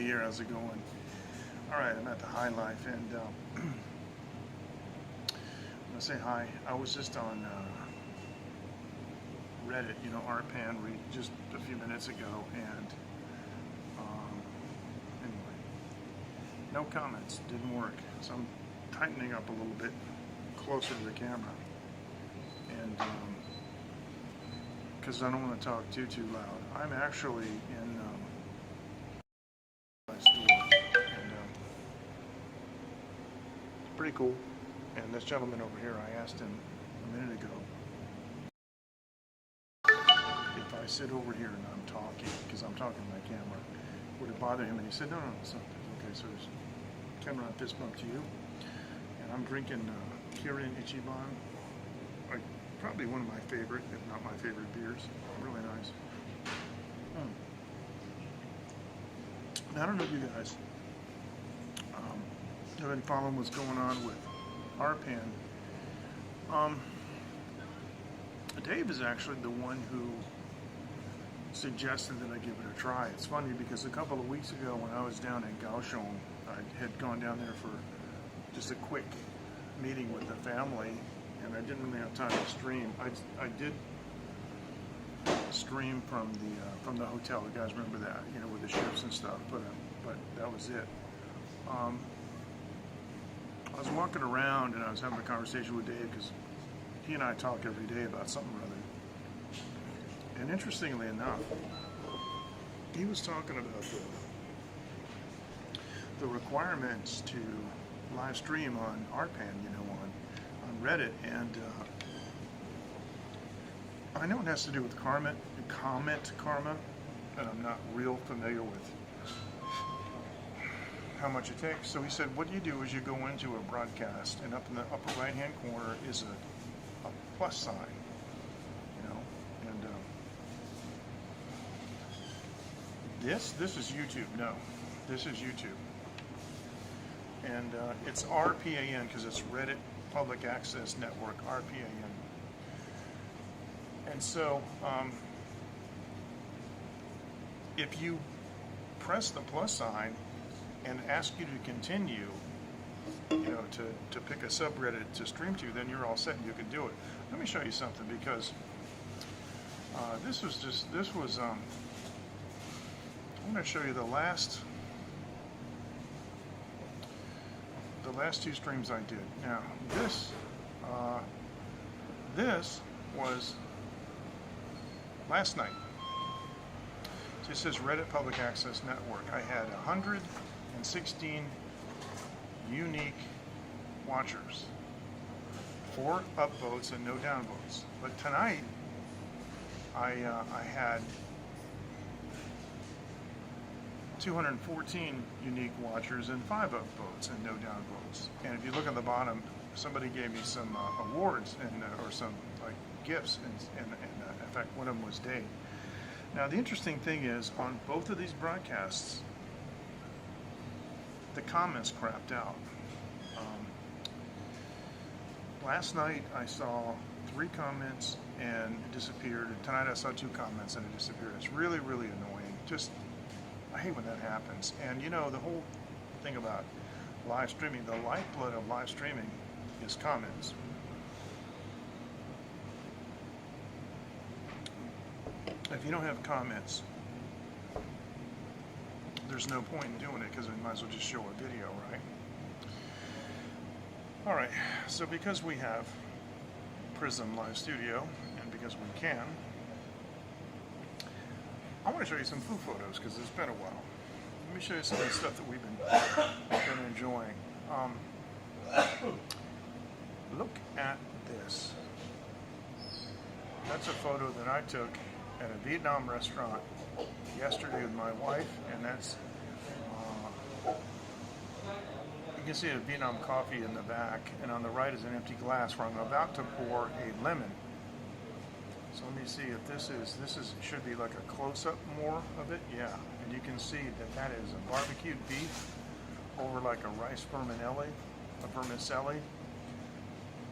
here. How's it going? All right, I'm at the Hilife, and I'm gonna say hi. I was just on Reddit, RPan, just a few minutes ago, and anyway, no comments. Didn't work. So I'm tightening up a little bit closer to the camera, and because I don't want to talk too loud. I'm actually in Hilife Store, and it's pretty cool. And this gentleman over here, I asked him a minute ago if I sit over here and I'm talking, because I'm talking to my camera, would it bother him? And he said, no, it's not. Okay, so there's camera on fist bump to you, and I'm drinking Kirin Ichiban, like probably one of my favorite, if not my favorite beers. Really nice. Now, I don't know if you guys have been following what's going on with RPan. Dave is actually the one who suggested that I give it a try. It's funny because a couple of weeks ago when I was down in Kaohsiung, I had gone down there for just a quick meeting with the family, and I didn't really have time to stream. I did stream from the hotel. You guys remember that, with the ships and stuff. But that was it. I was walking around and I was having a conversation with Dave because he and I talk every day about something or other. And interestingly enough, he was talking about the requirements to live stream on RPan, on Reddit, and I know it has to do with comment karma, and I'm not real familiar with how much it takes. So he said, what you do is you go into a broadcast, and up in the upper right hand corner is a plus sign, and this is YouTube. No, this is YouTube, and it's RPAN because it's Reddit Public Access Network, RPAN. And so if you press the plus sign and ask you to continue, to pick a subreddit to stream to, then you're all set and you can do it. Let me show you something, because this was I'm going to show you the last two streams I did. Now this was last night. So it says Reddit Public Access Network. I had 116 unique watchers, 4 upvotes and no downvotes. But tonight, I had 214 unique watchers and 5 upvotes and no downvotes. And if you look at the bottom, somebody gave me some awards and or some gifts, and in fact, one of them was Dave. Now, the interesting thing is, on both of these broadcasts, the comments crapped out. Last night I saw 3 comments and it disappeared, and tonight I saw 2 comments and it disappeared. It's really, really annoying. I hate when that happens. And the whole thing about live streaming, the lifeblood of live streaming is comments. If you don't have comments, there's no point in doing it, because we might as well just show a video, right? All right, so because we have Prism Live Studio, and because we can, I want to show you some food photos, because it's been a while. Let me show you some of the stuff that we've been enjoying. Look at this. That's a photo that I took at a Vietnam restaurant yesterday with my wife, and that's you can see a Vietnam coffee in the back, and on the right is an empty glass where I'm about to pour a lemon. So let me see if this should be like a close-up more of it. Yeah, and you can see that is a barbecued beef over like a rice vermicelli.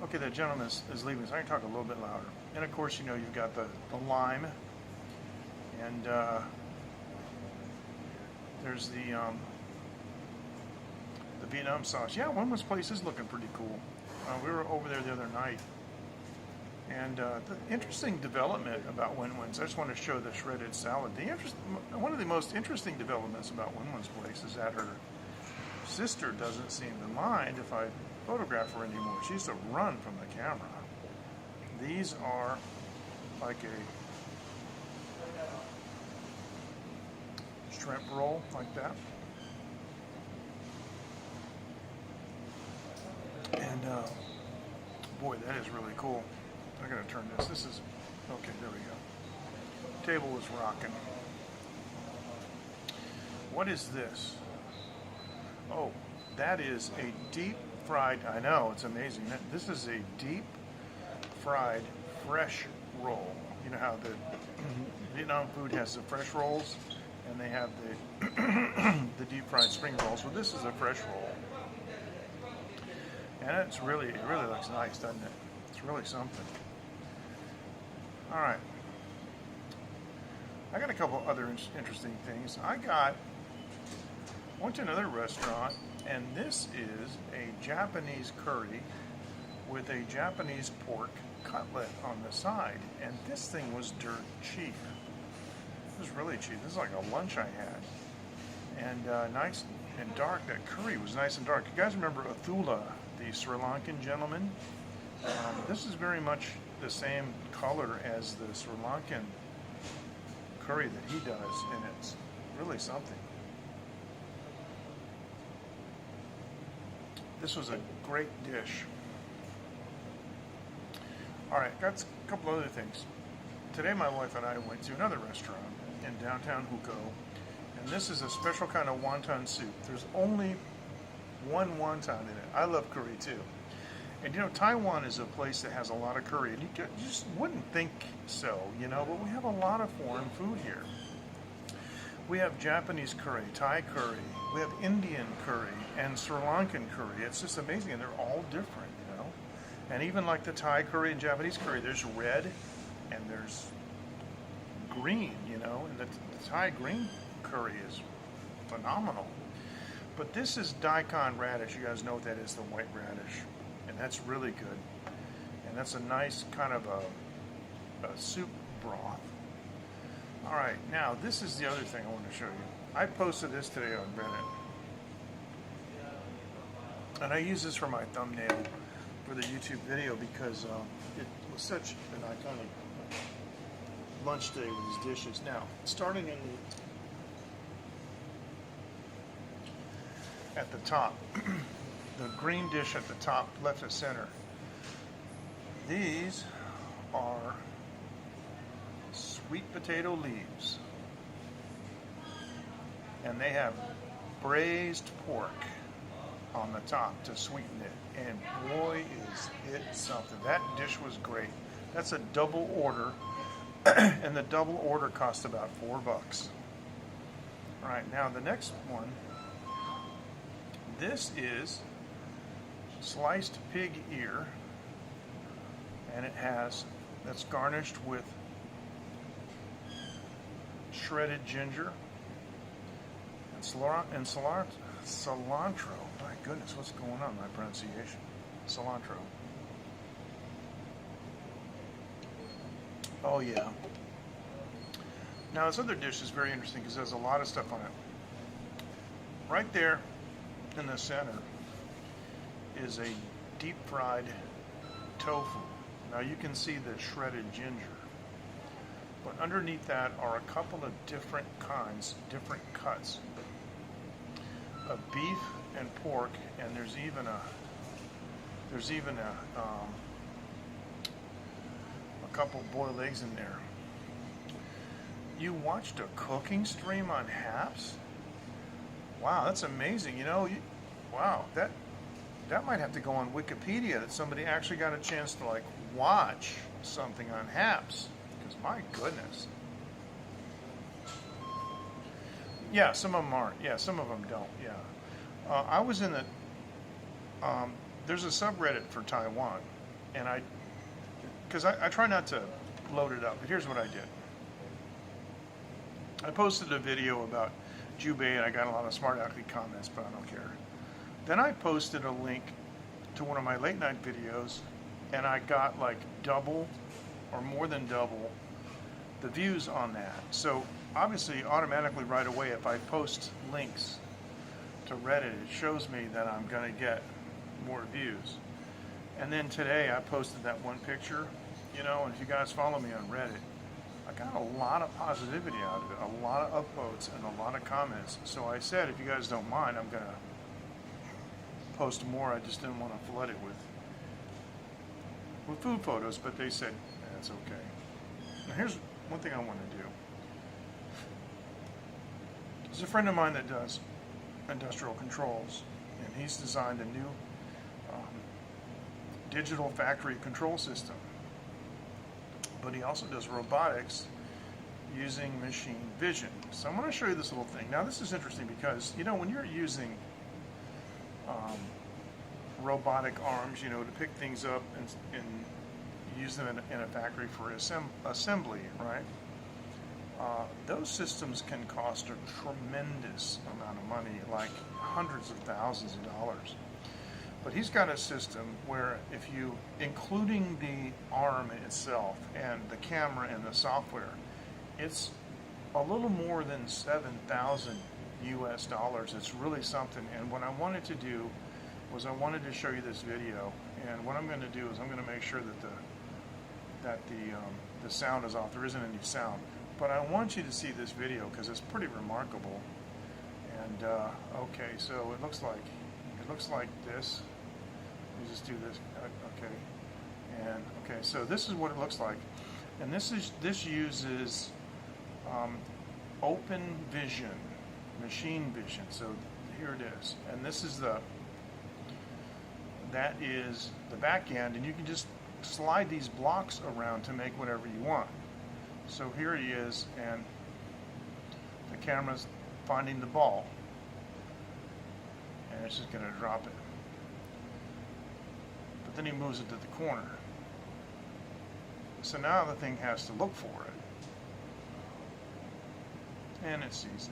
Okay, that gentleman is leaving, so I can talk a little bit louder. And of course, you've got the lime, and There's the Vietnam sauce. Yeah, Wonton's place is looking pretty cool. We were over there the other night. And the interesting development about Wonton's, I just want to show the shredded salad. One of the most interesting developments about Wonton's place is that her sister doesn't seem to mind if I photograph her anymore. She used to run from the camera. These are like a shrimp roll, like that. And boy, that is really cool. I'm going to turn this. This is, okay, there we go. Table is rocking. What is this? Oh, that is a deep fried, I know, it's amazing. This is a deep fried fresh roll. You know how the Vietnam food has the fresh rolls and they have the the deep fried spring rolls. Well, this is a fresh roll. And it really looks nice, doesn't it? It's really something. All right. I got a couple other interesting things. Went to another restaurant, and this is a Japanese curry with a Japanese pork cutlet on the side. And this thing was dirt cheap. It was really cheap. This is like a lunch I had. And nice and dark. That curry was nice and dark. You guys remember Athula, the Sri Lankan gentleman? This is very much the same color as the Sri Lankan curry that he does, and it's really something. This was a great dish. All right, got a couple other things. Today my wife and I went to another restaurant in downtown Hukou, and this is a special kind of wonton soup. There's only one wonton in it. I love curry too. And you know, Taiwan is a place that has a lot of curry, and you just wouldn't think so, you know, but we have a lot of foreign food here. We have Japanese curry, Thai curry, we have Indian curry, and Sri Lankan curry. It's just amazing, and they're all different, you know. And even like the Thai curry and Japanese curry, there's red and there's green, you know, and the Thai green curry is phenomenal. But this is daikon radish. You guys know what that is, the white radish. And that's really good. And that's a nice kind of a soup broth. All right, now this is the other thing I want to show you. I posted this today on Reddit. And I use this for my thumbnail for the YouTube video because it was such an iconic lunch day with these dishes. Now, starting at the top, the green dish at the top, left of center. These are sweet potato leaves. And they have braised pork on the top to sweeten it. And boy, is it something. That dish was great. That's a double order. And the double order cost about $4. All right, now the next one. This is sliced pig ear, and that's garnished with shredded ginger and cilantro. My goodness, what's going on? My pronunciation. Cilantro. Oh yeah. Now this other dish is very interesting because there's a lot of stuff on it. Right there in the center is a deep fried tofu. Now you can see the shredded ginger. But underneath that are a couple of different kinds, different cuts of beef and pork, and there's even a couple boiled eggs in there. You watched a cooking stream on Haps? Wow, that's amazing. You know, wow, that might have to go on Wikipedia, that somebody actually got a chance to like watch something on Haps. Because my goodness. Yeah, some of them aren't. Yeah, some of them don't. Yeah. I was in the, there's a subreddit for Taiwan, and because I try not to load it up, but here's what I did. I posted a video about Jubei, and I got a lot of smart alecky comments, but I don't care. Then I posted a link to one of my late night videos, and I got like double or more than double the views on that. So obviously, automatically right away, if I post links to Reddit, it shows me that I'm going to get more views. And then today I posted that one picture, you know, and if you guys follow me on Reddit, I got a lot of positivity out of it, a lot of upvotes and a lot of comments. So I said, if you guys don't mind, I'm going to post more. I just didn't want to flood it with food photos, but they said, that's okay. Now here's one thing I want to do. There's a friend of mine that does industrial controls, and he's designed a new digital factory control system. But he also does robotics using machine vision. So I'm going to show you this little thing. Now this is interesting because, you know, when you're using robotic arms, you know, to pick things up and use them in a factory for assembly, right? Those systems can cost a tremendous amount of money, like hundreds of thousands of dollars. But he's got a system where if you, including the arm itself and the camera and the software, it's a little more than 7,000 US dollars. It's really something. And what I wanted to do was I wanted to show you this video. And what I'm going to do is I'm going to make sure that the sound is off. There isn't any sound. But I want you to see this video because it's pretty remarkable. And okay, so it looks like this. Let me just do this. Okay, and okay, so this is what it looks like, and this uses open vision, machine vision. So here it is, and this is that is the back end, and you can just slide these blocks around to make whatever you want. So here he is, and the camera's finding the ball, and it's just going to drop it. But then he moves it to the corner. So now the thing has to look for it, and it sees it.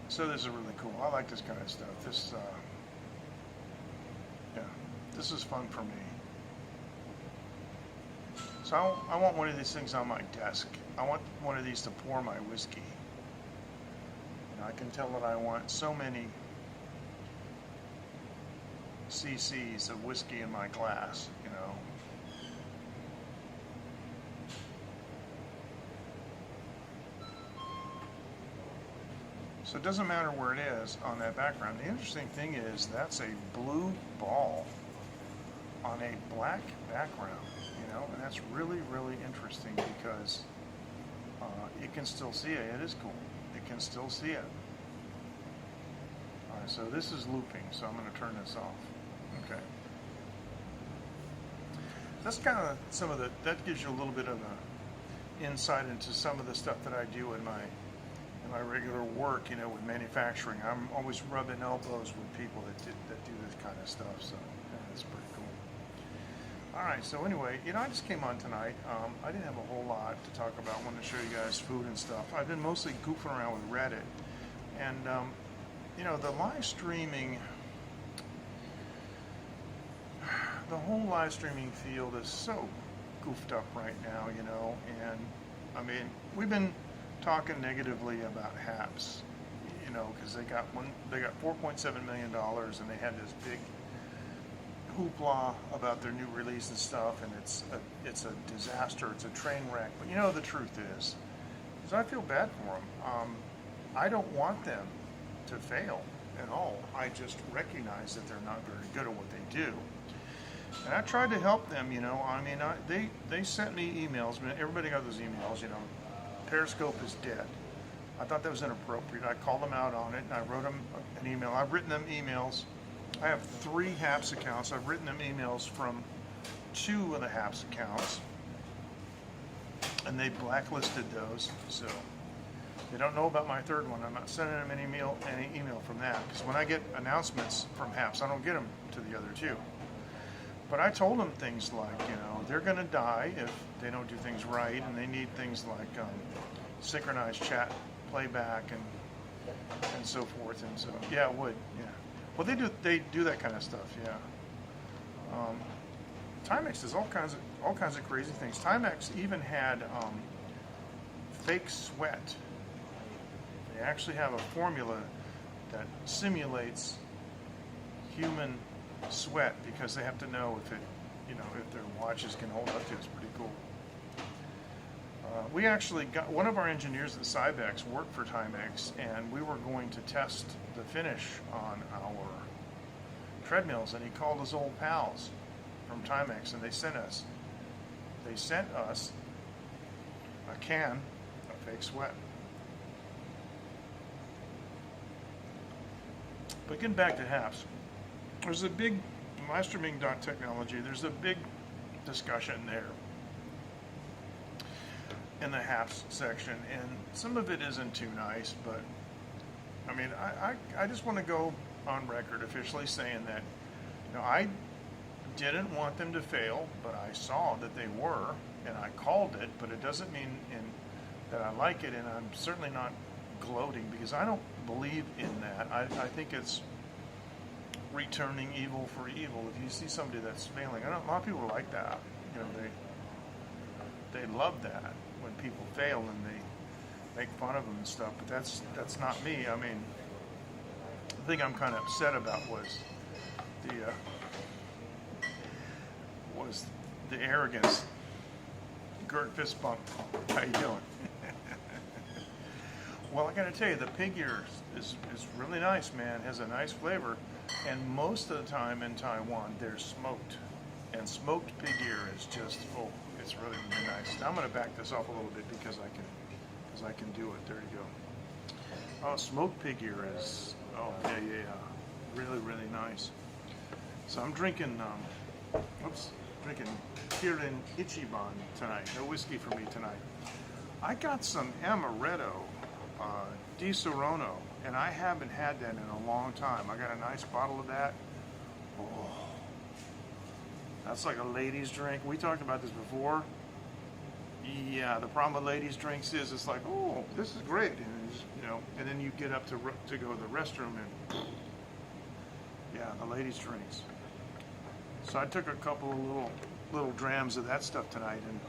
So this is really cool. I like this kind of stuff. This is fun for me. So I want one of these things on my desk. I want one of these to pour my whiskey. And I can tell that I want so many cc's of whiskey in my glass, you know. So it doesn't matter where it is on that background. The interesting thing is that's a blue ball on a black background, you know, and that's really, really interesting because it can still see it. It is cool. It can still see it. All right, so this is looping, so I'm going to turn this off. Okay. That's kind of some of that gives you a little bit of an insight into some of the stuff that I do in my regular work, you know, with manufacturing. I'm always rubbing elbows with people that do this kind of stuff, so that's pretty cool. All right, so anyway, you know, I just came on tonight. I didn't have a whole lot to talk about. I wanted to show you guys food and stuff. I've been mostly goofing around with Reddit, and you know, the live streaming, the whole live streaming field is so goofed up right now, you know, and I mean, we've been talking negatively about HAPS, you know, because they got $4.7 million, and they had this big hoopla about their new release and stuff, and it's a disaster, it's a train wreck. But you know, the truth is I feel bad for them. I don't want them to fail at all. I just recognize that they're not very good at what they do, and I tried to help them. You know, I mean, they sent me emails. I mean, everybody got those emails. You know, Periscope is dead. I thought that was inappropriate. I called them out on it, and I wrote them an email. I've written them emails. I have 3 HAPS accounts. I've written them emails from 2 of the HAPS accounts, and they blacklisted those. So They don't know about my third one. I'm not sending them any email from that, because when I get announcements from HAPS, I don't get them to the other two. But I told them things like, they're going to die if they don't do things right, and they need things like synchronized chat playback and so forth. And so, yeah, it would, yeah. Well, they do that kind of stuff, yeah. Timex does all kinds of crazy things. Timex even had fake sweat. They actually have a formula that simulates human sweat, because they have to know if if their watches can hold up to it. It's pretty cool. We actually got one of our engineers at Cybex worked for Timex, and we were going to test the finish on our treadmills, and he called his old pals from Timex, and they sent us a can of fake sweat. But getting back to HAPS, there's a big live streaming technology. There's a big discussion there in the HAPS section, and some of it isn't too nice. But I mean, I just want to go on record officially saying that I didn't want them to fail, but I saw that they were, and I called it. But it doesn't mean that I like it, and I'm certainly not gloating, because I don't believe in that. I think it's returning evil for evil. If you see somebody that's failing, a lot of people are like that. They love that when people fail and they make fun of them and stuff. But that's not me. I mean, the thing I'm kind of upset about was the arrogance. Gert Fistbump, how you doing? Well, I gotta tell you, the pig ear is really nice, man. It has a nice flavor, and most of the time in Taiwan, they're smoked. And smoked pig ear is just, it's really, really nice. Now I'm gonna back this off a little bit because I can do it. There you go. Oh, smoked pig ear is, yeah, really, really nice. So I'm drinking, drinking Kirin Ichiban tonight. No whiskey for me tonight. I got some Amaretto Di Serono, and I haven't had that in a long time. I got a nice bottle of that. Oh, that's like a ladies' drink. We talked about this before. Yeah, the problem with ladies' drinks is it's like, oh, this is great, and it's, and then you get up to go to the restroom, and yeah, the ladies' drinks. So I took a couple of little drams of that stuff tonight and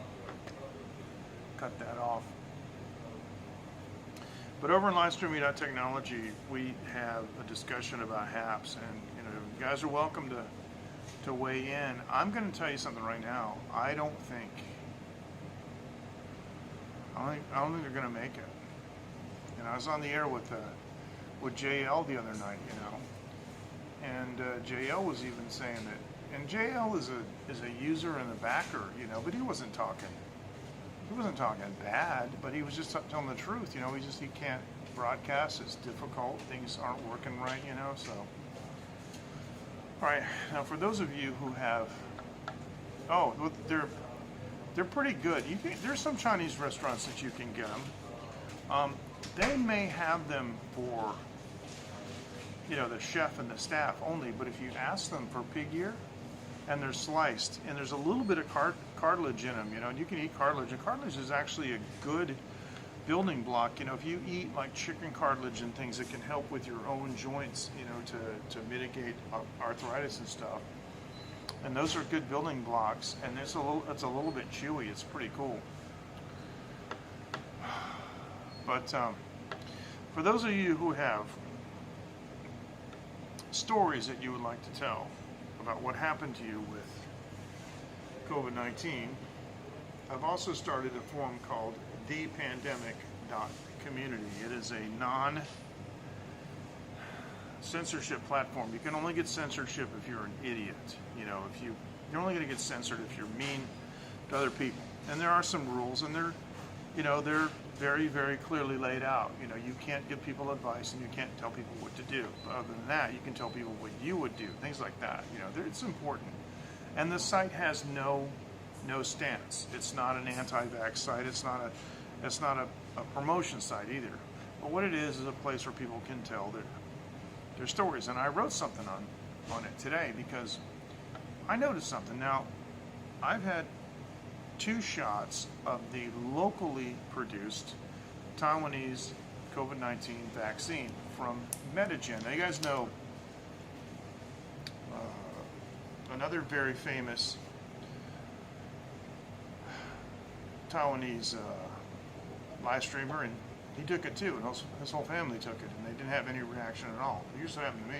cut that off. But over in livestreaming.technology, we have a discussion about HAPS, and you guys are welcome to weigh in. I'm going to tell you something right now. I don't think they're going to make it. I was on the air with JL the other night, and JL was even saying that, and JL is a user and a backer, but he wasn't talking bad, but he was just telling the truth. He can't broadcast. It's difficult. Things aren't working right, so. All right, now for those of you who have, they're pretty good. There's some Chinese restaurants that you can get them. They may have them for, the chef and the staff only, but if you ask them for pig ear, and they're sliced, and there's a little bit of cartilage in them, and you can eat cartilage, and cartilage is actually a good building block. If you eat like chicken cartilage and things, it can help with your own joints, to mitigate arthritis and stuff. And those are good building blocks, and it's a little bit chewy. It's pretty cool. But for those of you who have stories that you would like to tell about what happened to you with COVID-19, I've also started a forum called thepandemic.community. It is a non-censorship platform. You can only get censorship if you're an idiot. You're only going to get censored if you're mean to other people. And there are some rules, and they're very, very clearly laid out. You can't give people advice, and you can't tell people what to do. But other than that, you can tell people what you would do, things like that. It's important. And the site has no stance. It's not an anti-vax site. It's not a a promotion site either. But what it is a place where people can tell their stories. And I wrote something on it today because I noticed something. Now, I've had 2 shots of the locally produced Taiwanese COVID-19 vaccine from Medigen. Now, you guys know another very famous Taiwanese live streamer, and he took it too, and his whole family took it, and they didn't have any reaction at all. It used to happen to me.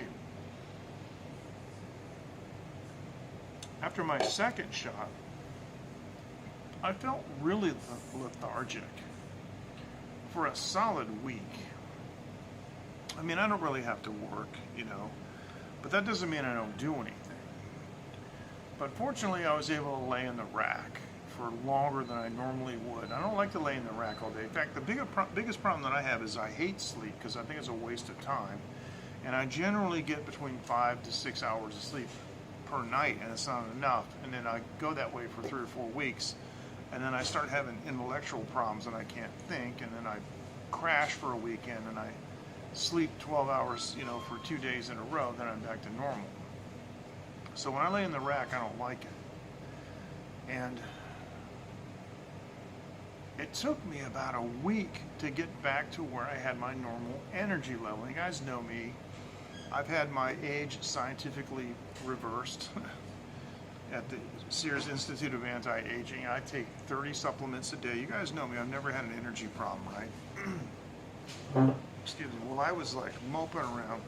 After my second shot, I felt really lethargic for a solid week. I mean, I don't really have to work, but that doesn't mean I don't do anything. But fortunately, I was able to lay in the rack for longer than I normally would. I don't like to lay in the rack all day. In fact, the biggest problem that I have is I hate sleep because I think it's a waste of time. And I generally get between 5 to 6 hours of sleep per night, and it's not enough. And then I go that way for 3 or 4 weeks, and then I start having intellectual problems and I can't think, and then I crash for a weekend and I sleep 12 hours, for 2 days in a row, then I'm back to normal. So when I lay in the rack, I don't like it. And it took me about a week to get back to where I had my normal energy level. You guys know me. I've had my age scientifically reversed at the Sears Institute of Anti-Aging. I take 30 supplements a day. You guys know me. I've never had an energy problem, right? Excuse me. Well, I was like moping around.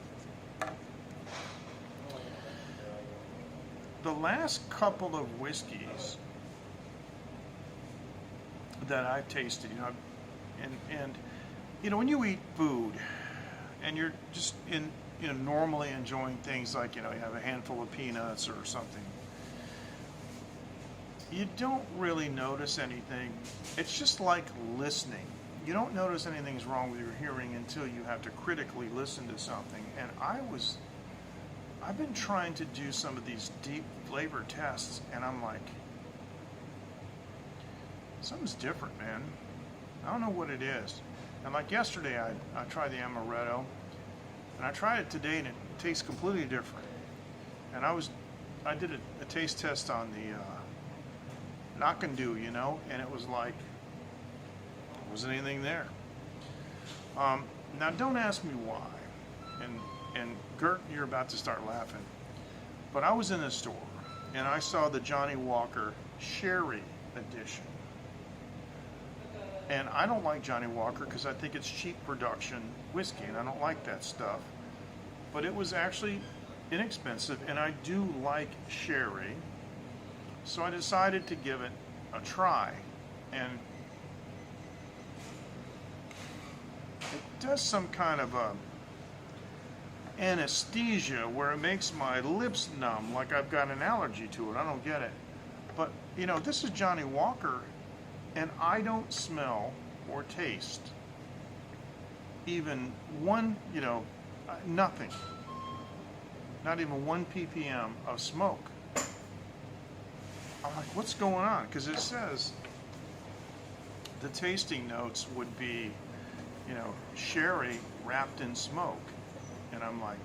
The last couple of whiskeys that I've tasted, and when you eat food and you're just normally enjoying things like, you have a handful of peanuts or something, you don't really notice anything. It's just like listening. You don't notice anything's wrong with your hearing until you have to critically listen to something. And I've been trying to do some of these deep flavor tests, and I'm like, something's different, man. I don't know what it is. And like yesterday, I tried the amaretto, and I tried it today, and it tastes completely different. And I did a taste test on the Nakandu, and it was like, there wasn't anything there. Now, don't ask me why. And Gert, you're about to start laughing. But I was in a store, and I saw the Johnny Walker Sherry edition. And I don't like Johnny Walker because I think it's cheap production whiskey, and I don't like that stuff. But it was actually inexpensive, and I do like sherry. So I decided to give it a try. And it does some kind of a anesthesia where it makes my lips numb, like I've got an allergy to it. I don't get it. But, this is Johnny Walker, and I don't smell or taste even one, nothing. Not even 1 ppm of smoke. I'm like, what's going on? Because it says the tasting notes would be, sherry wrapped in smoke. And I'm like,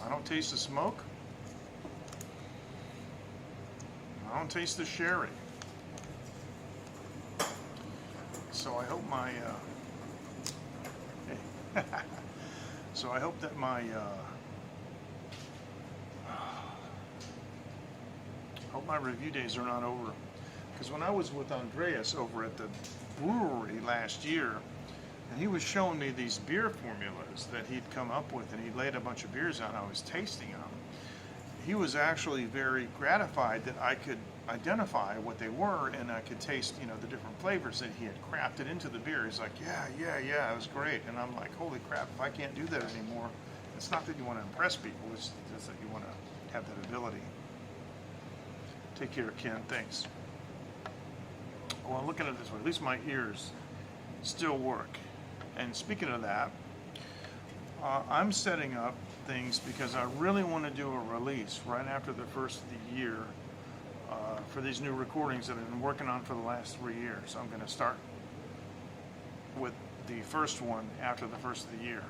I don't taste the smoke. I don't taste the sherry. So I hope my, so I hope that my, hope my review days are not over. Because when I was with Andreas over at the brewery last year, and he was showing me these beer formulas that he'd come up with, and he laid a bunch of beers out, and I was tasting them. He was actually very gratified that I could identify what they were, and I could taste, the different flavors that he had crafted into the beer. He's like, yeah, it was great. And I'm like, holy crap, if I can't do that anymore, it's not that you want to impress people, it's just that you want to have that ability. Take care, Ken, thanks. Well, looking at it this way, at least my ears still work. And speaking of that, I'm setting up things because I really want to do a release right after the first of the year for these new recordings that I've been working on for the last 3 years. I'm going to start with the first one after the first of the year.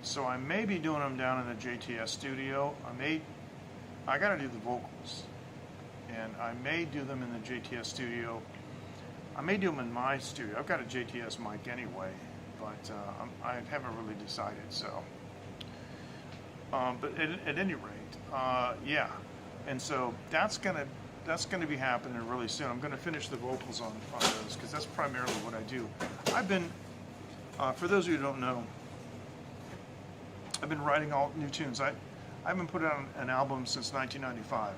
So I may be doing them down in the JTS studio. I got to do the vocals, and I may do them in the JTS studio. I may do them in my studio. I've got a JTS mic anyway, but I haven't really decided. So, but at any rate, yeah. And so that's gonna be happening really soon. I'm gonna finish the vocals on those because that's primarily what I do. I've been, for those of you who don't know, I've been writing all new tunes. I haven't put out an album since 1995.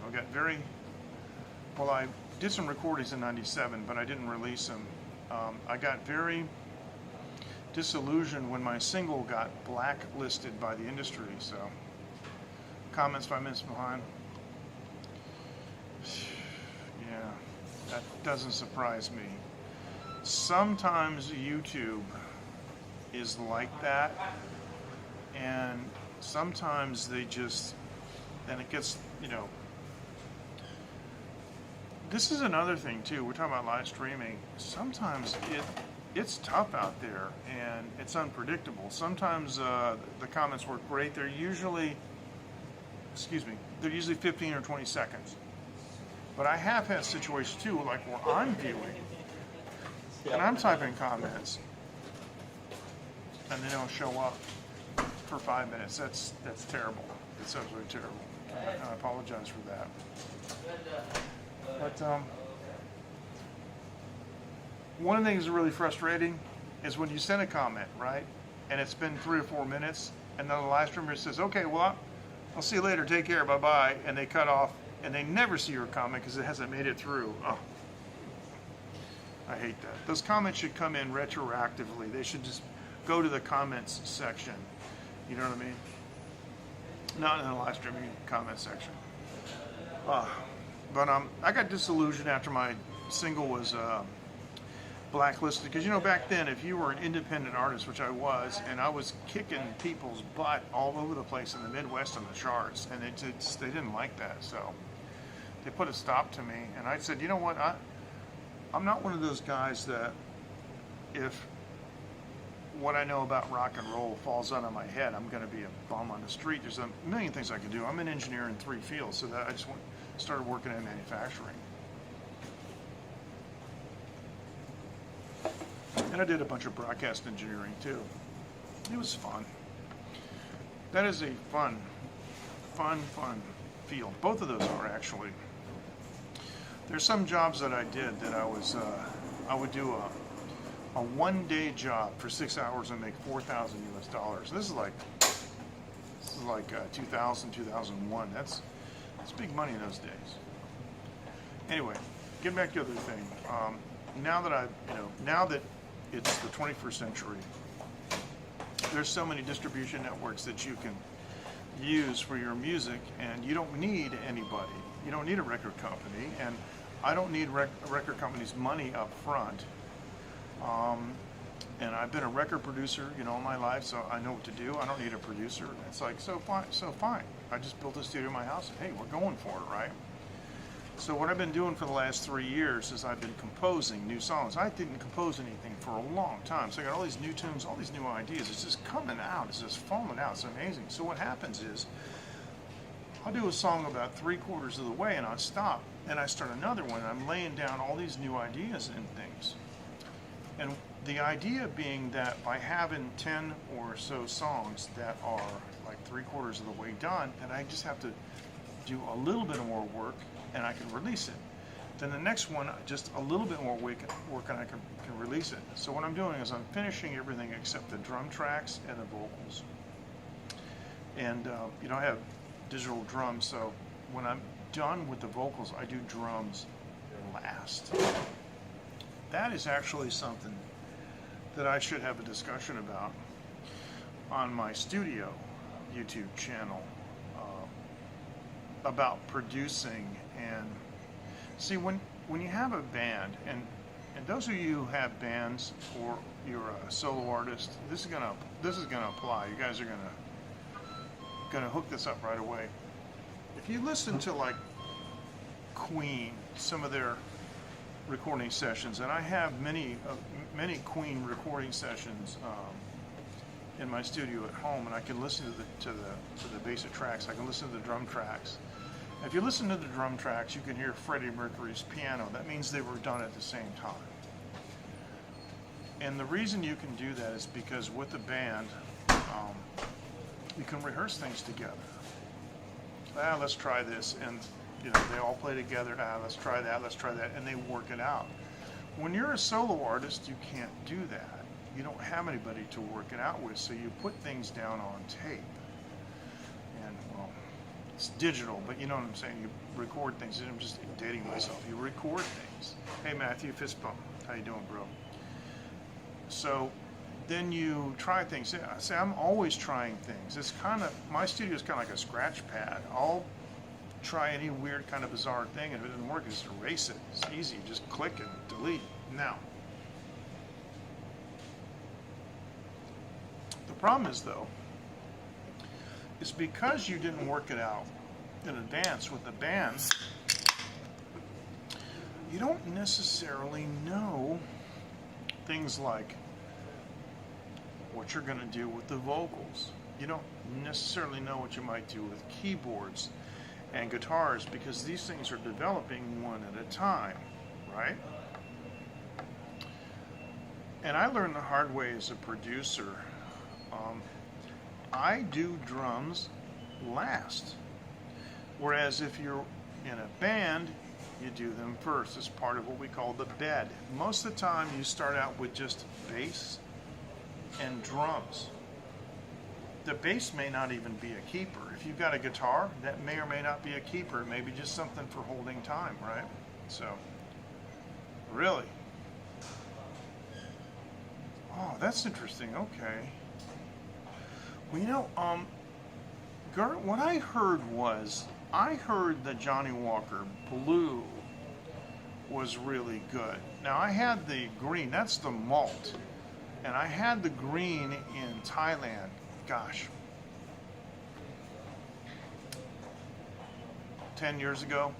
I did some recordings in 97, but I didn't release them. I got very disillusioned when my single got blacklisted by the industry. So, comments 5 minutes behind. Yeah, that doesn't surprise me. Sometimes YouTube is like that, and sometimes they just, and it gets, this is another thing too. We're talking about live streaming. Sometimes it's tough out there and it's unpredictable. Sometimes the comments work great. They're usually 15 or 20 seconds. But I have had situations too, like where I'm viewing and I'm typing comments, and they don't show up for 5 minutes. That's terrible. It's absolutely terrible. And I apologize for that. But one of the things that's really frustrating is when you send a comment, right, and it's been 3 or 4 minutes, and then the live streamer says, "Okay, well, I'll see you later. Take care. Bye-bye," and they cut off, and they never see your comment because it hasn't made it through. Oh, I hate that. Those comments should come in retroactively. They should just go to the comments section. You know what I mean? Not in the live streaming comment section. But I got disillusioned after my single was blacklisted, because back then, if you were an independent artist, which I was, and I was kicking people's butt all over the place in the Midwest on the charts, and they didn't like that, so they put a stop to me. And I said, you know what, I'm not one of those guys that if what I know about rock and roll falls out of my head, I'm going to be a bum on the street. There's a million things I can do. I'm an engineer in 3 fields, so that I just started working in manufacturing. And I did a bunch of broadcast engineering too. It was fun. That is a fun field. Both of those are, actually. There's some jobs that I did that I would do a 1-day job for 6 hours and make $4,000 US. This is like 2000, 2001. That's big money in those days. Anyway, getting back to the other thing. Now that it's the 21st century, there's so many distribution networks that you can use for your music, and you don't need anybody. You don't need a record company, and I don't need record companies' money up front. And I've been a record producer, all my life, so I know what to do. I don't need a producer. It's like, so fine. I just built a studio in my house, and hey, we're going for it, right? So what I've been doing for the last 3 years is I've been composing new songs. I didn't compose anything for a long time, so I got all these new tunes, all these new ideas. It's just coming out. It's just falling out. It's amazing. So what happens is I'll do a song about 3/4 of the way, and I'll stop, and I start another one, and I'm laying down all these new ideas and things. And the idea being that by having 10 or so songs that are like 3/4 of the way done, and I just have to do a little bit more work, and I can release it. Then the next one, just a little bit more work, and I can release it. So what I'm doing is I'm finishing everything except the drum tracks and the vocals. And I have digital drums, so when I'm done with the vocals, I do drums last. That is actually something that I should have a discussion about on my studio YouTube channel, about producing. And see, when you have a band, and those of you who have bands or you're a solo artist, this is gonna apply. You guys are gonna hook this up right away. If you listen to like Queen, some of their recording sessions, and I have many Queen recording sessions in my studio at home, and I can listen to the basic tracks. I can listen to the drum tracks. If you listen to the drum tracks, you can hear Freddie Mercury's piano. That means they were done at the same time. And the reason you can do that is because with the band, you can rehearse things together. Let's try this, and they all play together. Let's try that, and they work it out. When you're a solo artist, you can't do that. You don't have anybody to work it out with, so you put things down on tape. And well, it's digital, but you know what I'm saying. You record things. I'm just dating myself. You record things. Hey Matthew, fist bump. How you doing, bro? So then you try things. See, I'm always trying things. It's my studio is kind of like a scratch pad. I'll try any weird kind of bizarre thing, and if it doesn't work, just erase it. It's easy. Just click and delete. Now, the problem is though, is because you didn't work it out in advance with the band, you don't necessarily know things like what you're going to do with the vocals. You don't necessarily know what you might do with keyboards and guitars, because these things are developing one at a time, right? And I learned the hard way as a producer. I do drums last, whereas if you're in a band, you do them first. It's part of what we call the bed. Most of the time you start out with just bass and drums. The bass may not even be a keeper. If you've got a guitar, that may or may not be a keeper. It may be just something for holding time, right? So, really? Oh, that's interesting. Okay. Well, Gert, what I heard that Johnny Walker Blue was really good. Now, I had the green. That's the malt. And I had the green in Thailand. Gosh, 10 years ago,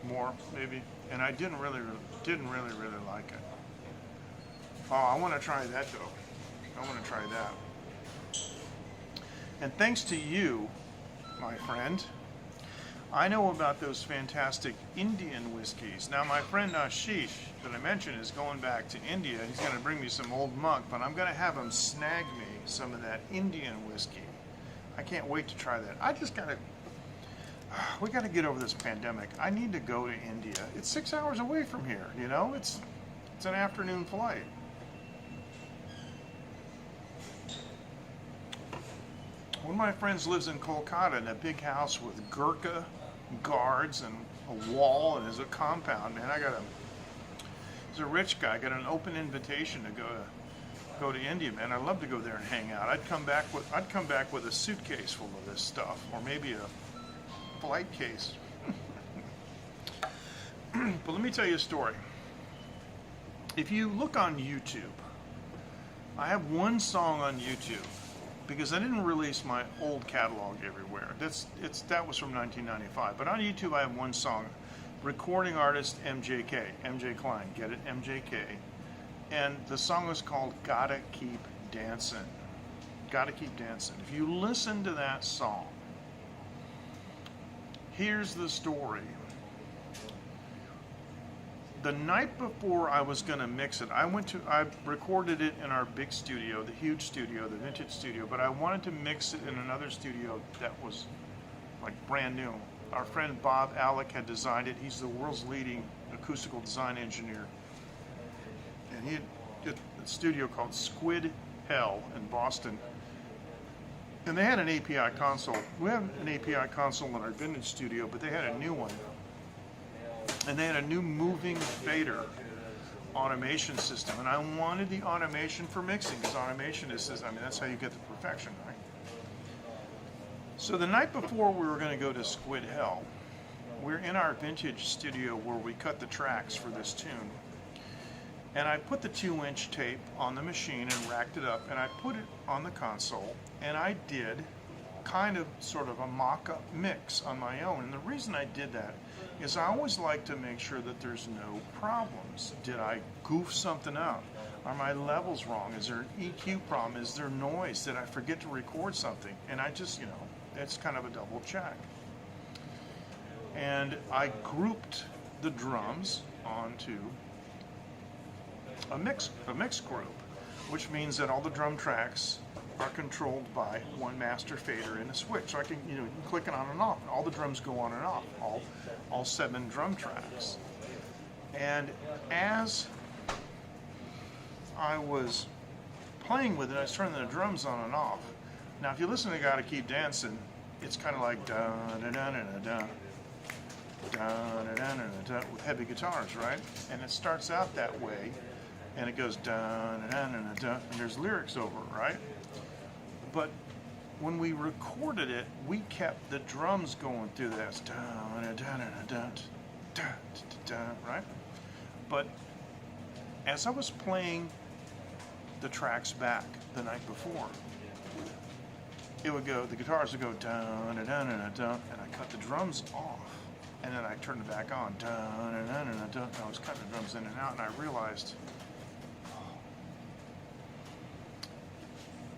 more maybe, and I didn't really like it. Oh, I want to try that though. I want to try that. And thanks to you, my friend, I know about those fantastic Indian whiskeys. Now, my friend Ashish that I mentioned is going back to India. He's going to bring me some old monk, but I'm going to have him snag me some of that Indian whiskey. I can't wait to try that. We got to get over this pandemic. I need to go to India. It's 6 hours away from here, It's an afternoon flight. One of my friends lives in Kolkata in a big house with Gurkha guards and a wall, and there's a compound. Man, he's a rich guy. I got an open invitation to go to India, man. I'd love to go there and hang out. I'd come back with a suitcase full of this stuff, or maybe a flight case. But let me tell you a story. If you look on YouTube, I have one song on YouTube, because I didn't release my old catalog everywhere. That was from 1995. But on YouTube, I have one song, recording artist MJ Klein. Get it? MJK. And the song is called Gotta Keep Dancing. Gotta Keep Dancing. If you listen to that song, here's the story. The night before I was going to mix it, I recorded it in our big studio, the huge studio, the vintage studio, but I wanted to mix it in another studio that was like brand new. Our friend Bob Alec had designed it. He's the world's leading acoustical design engineer. And he had a studio called Squid Hell in Boston. And they had an API console. We have an API console in our vintage studio, but they had a new one. And they had a new moving fader automation system. And I wanted the automation for mixing, because automation that's how you get the perfection, right? So the night before we were going to go to Squid Hell, we're in our vintage studio where we cut the tracks for this tune. And I put the 2-inch tape on the machine and racked it up, and I put it on the console, and I did sort of a mock-up mix on my own. And the reason I did that is I always like to make sure that there's no problems. Did I goof something up? Are my levels wrong? Is there an EQ problem? Is there noise? Did I forget to record something? And I just, it's kind of a double check. And I grouped the drums onto a mix group, which means that all the drum tracks are controlled by one master fader and a switch. So I can, you can click it on and off. All the drums go on and off, all 7 drum tracks. And as I was playing with it, I was turning the drums on and off. Now, if you listen to Gotta Keep Dancing, it's kind of like da da da da da da da da da with heavy guitars, right? And it starts out that way, and it goes da da da da da, and there's lyrics over it, right? But when we recorded it, we kept the drums going through that, da da da da da da, right? But as I was playing the tracks back the night before, it would go, the guitars would go da da da da da, and I cut the drums off, and then I turned it back on, da da da da da, and I was cutting the drums in and out, and I realized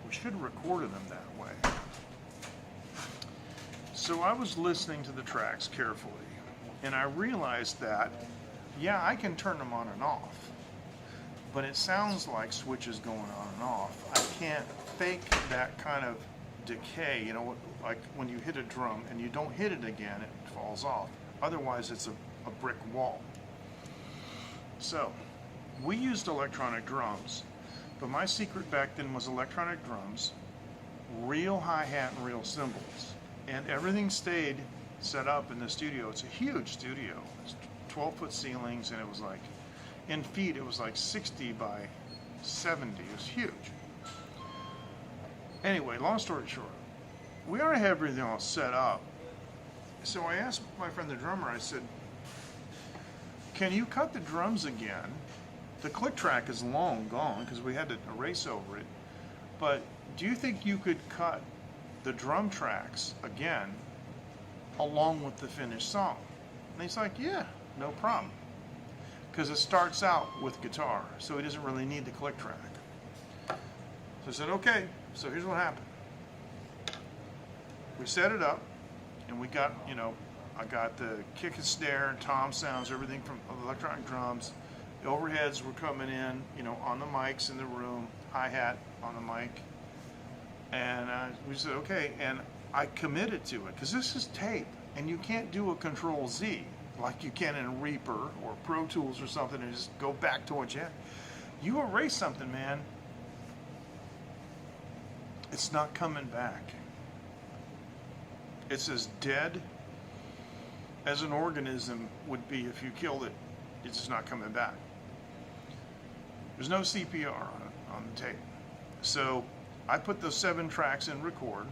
we should have recorded them that way. So I was listening to the tracks carefully, and I realized that, yeah, I can turn them on and off, but it sounds like switches going on and off. I can't fake that kind of decay, like when you hit a drum and you don't hit it again, it falls off. Otherwise, it's a brick wall. So we used electronic drums, but my secret back then was electronic drums, real hi-hat and real cymbals, and everything stayed set up in the studio. It's a huge studio. It's 12-foot ceilings, and it was like, in feet, it was like 60 by 70. It was huge. Anyway, long story short, we already have everything all set up. So I asked my friend the drummer, I said, can you cut the drums again? The click track is long gone because we had to erase over it. But do you think you could cut the drum tracks again along with the finished song? And he's like, yeah, no problem. Because it starts out with guitar, so he doesn't really need the click track. So I said, okay, so here's what happened. We set it up, and we got, I got the kick and snare, tom sounds, everything from electronic drums. The overheads were coming in, on the mics in the room, hi-hat on the mic. And we said, okay, and I committed to it, because this is tape, and you can't do a Control-Z like you can in Reaper or Pro Tools or something and just go back to what you had. You erase something, man, it's not coming back. It's as dead as an organism would be if you killed it. It's just not coming back. There's no CPR on the tape. So I put those 7 tracks in record,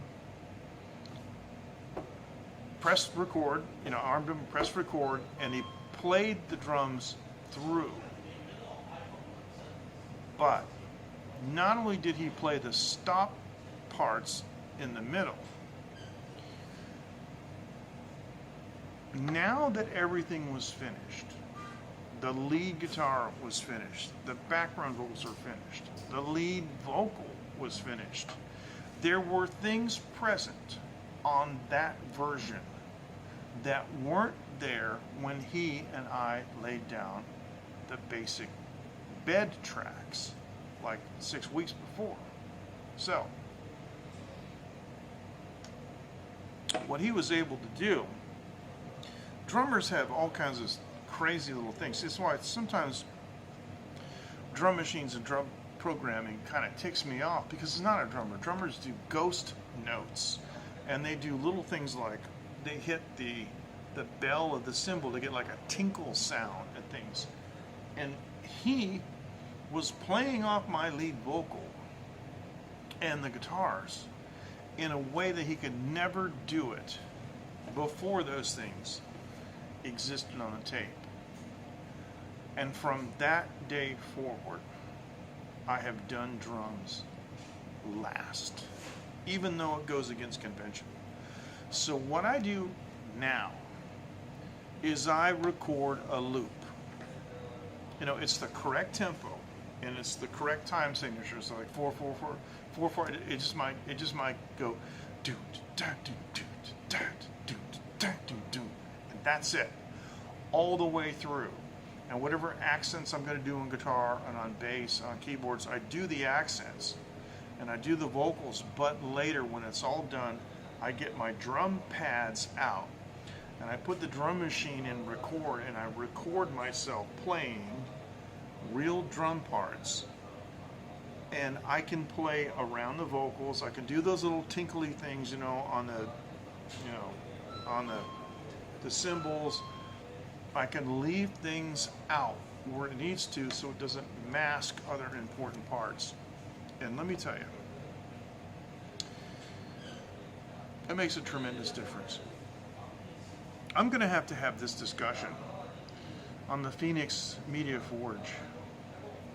pressed record, armed him, pressed record, and he played the drums through. But not only did he play the stop parts in the middle, now that everything was finished, the lead guitar was finished, the background vocals are finished, the lead vocal was finished, there were things present on that version that weren't there when he and I laid down the basic bed tracks like 6 weeks before. So what he was able to do, drummers have all kinds of crazy little things. That's why sometimes drum machines and drum programming kind of ticks me off, because it's not a drummer. Drummers do ghost notes, and they do little things like they hit the bell of the cymbal to get like a tinkle sound and things. And he was playing off my lead vocal and the guitars in a way that he could never do it before those things existed on the tape. And from that day forward, I have done drums last, even though it goes against convention. So what I do now is I record a loop. You know, it's the correct tempo and it's the correct time signature. So like 4 4 4 4 4. It just might go do da do do da do da do do, and that's it, all the way through. And whatever accents I'm going to do on guitar and on bass, on keyboards, I do the accents and I do the vocals. But later, when it's all done, I get my drum pads out and I put the drum machine in record, and I record myself playing real drum parts. And I can play around the vocals. I can do those little tinkly things, you know, on the cymbals. I can leave things out where it needs to so it doesn't mask other important parts. And let me tell you, it makes a tremendous difference. I'm going to have this discussion on the Phoenix Media Forge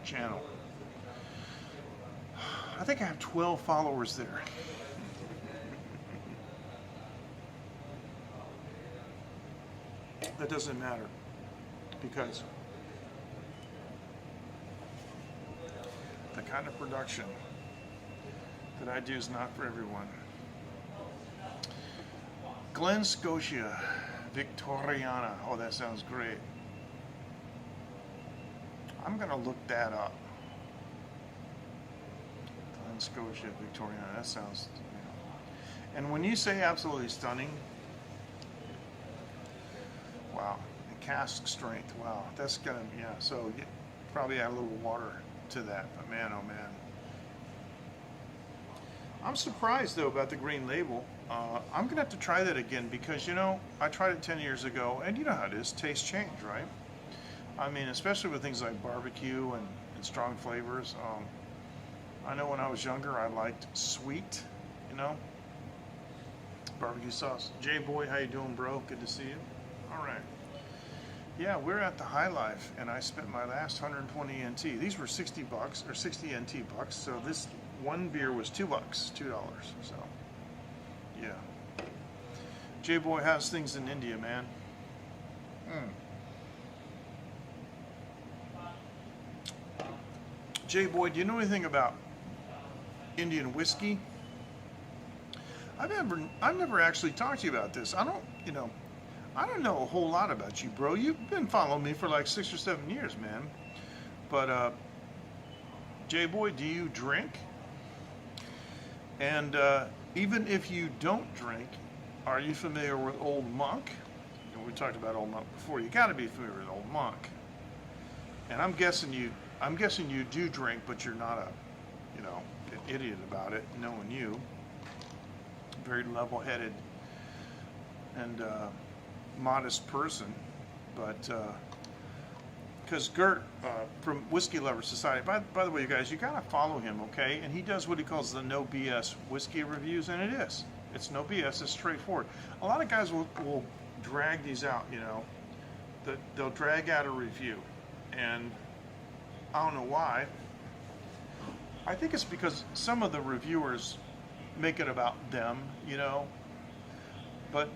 channel. I think I have 12 followers there. That doesn't matter, because the kind of production that I do is not for everyone. Glen Scotia, Victoriana. Oh, that sounds great. I'm going to look that up. Glen Scotia, Victoriana. That sounds... And when you say absolutely stunning, wow. And cask strength, wow. That's going to... Yeah, so you probably add a little water to that. But man, oh man. I'm surprised, though, about the green label. I'm going to have to try that again because, you know, I tried it 10 years ago, and you know how it is. Tastes change, right? I mean, especially with things like barbecue and strong flavors. I know when I was younger, I liked sweet, you know, barbecue sauce. J-Boy, how you doing, bro? Good to see you. All right. Yeah, we're at the Hilife, and I spent my last 120 NT. These were 60 bucks, or 60 NT bucks, so this one beer was $2, $2. So, yeah. J-Boy has things in India, man. J-Boy, do you know anything about Indian whiskey? I've never actually talked to you about this. I don't know a whole lot about you, bro. You've been following me for like 6 or 7 years, man. But, J-Boy, do you drink? And even if you don't drink, are you familiar with Old Monk? You know, we talked about Old Monk before. You got to be familiar with Old Monk. And I'm guessing you do drink, but you're not an idiot about it, knowing you. Very level-headed and modest person, but because Gert from Whiskey Lover Society, by the way, you guys, you gotta follow him, okay? And he does what he calls the no BS whiskey reviews, and it's no BS, it's straightforward. A lot of guys will drag these out, you know, they'll drag out a review, and I don't know why. I think it's because some of the reviewers make it about them, you know, but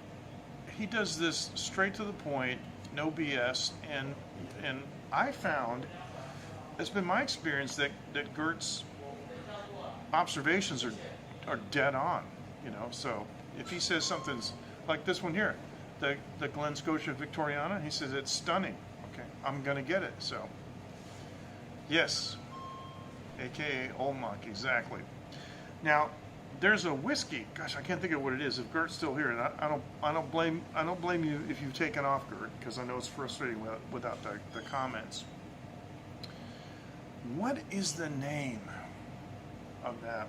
he does this straight to the point, no BS, and I found, it's been my experience that Gert's observations are dead on, you know. So if he says something's like this one here, the Glen Scotia Victoriana, he says it's stunning. Okay, I'm gonna get it. So yes, aka Old Monk, exactly. Now there's a whiskey. Gosh, I can't think of what it is. If Gert's still here, and I don't blame you if you've taken off, Gert, because I know it's frustrating without the comments. What is the name of that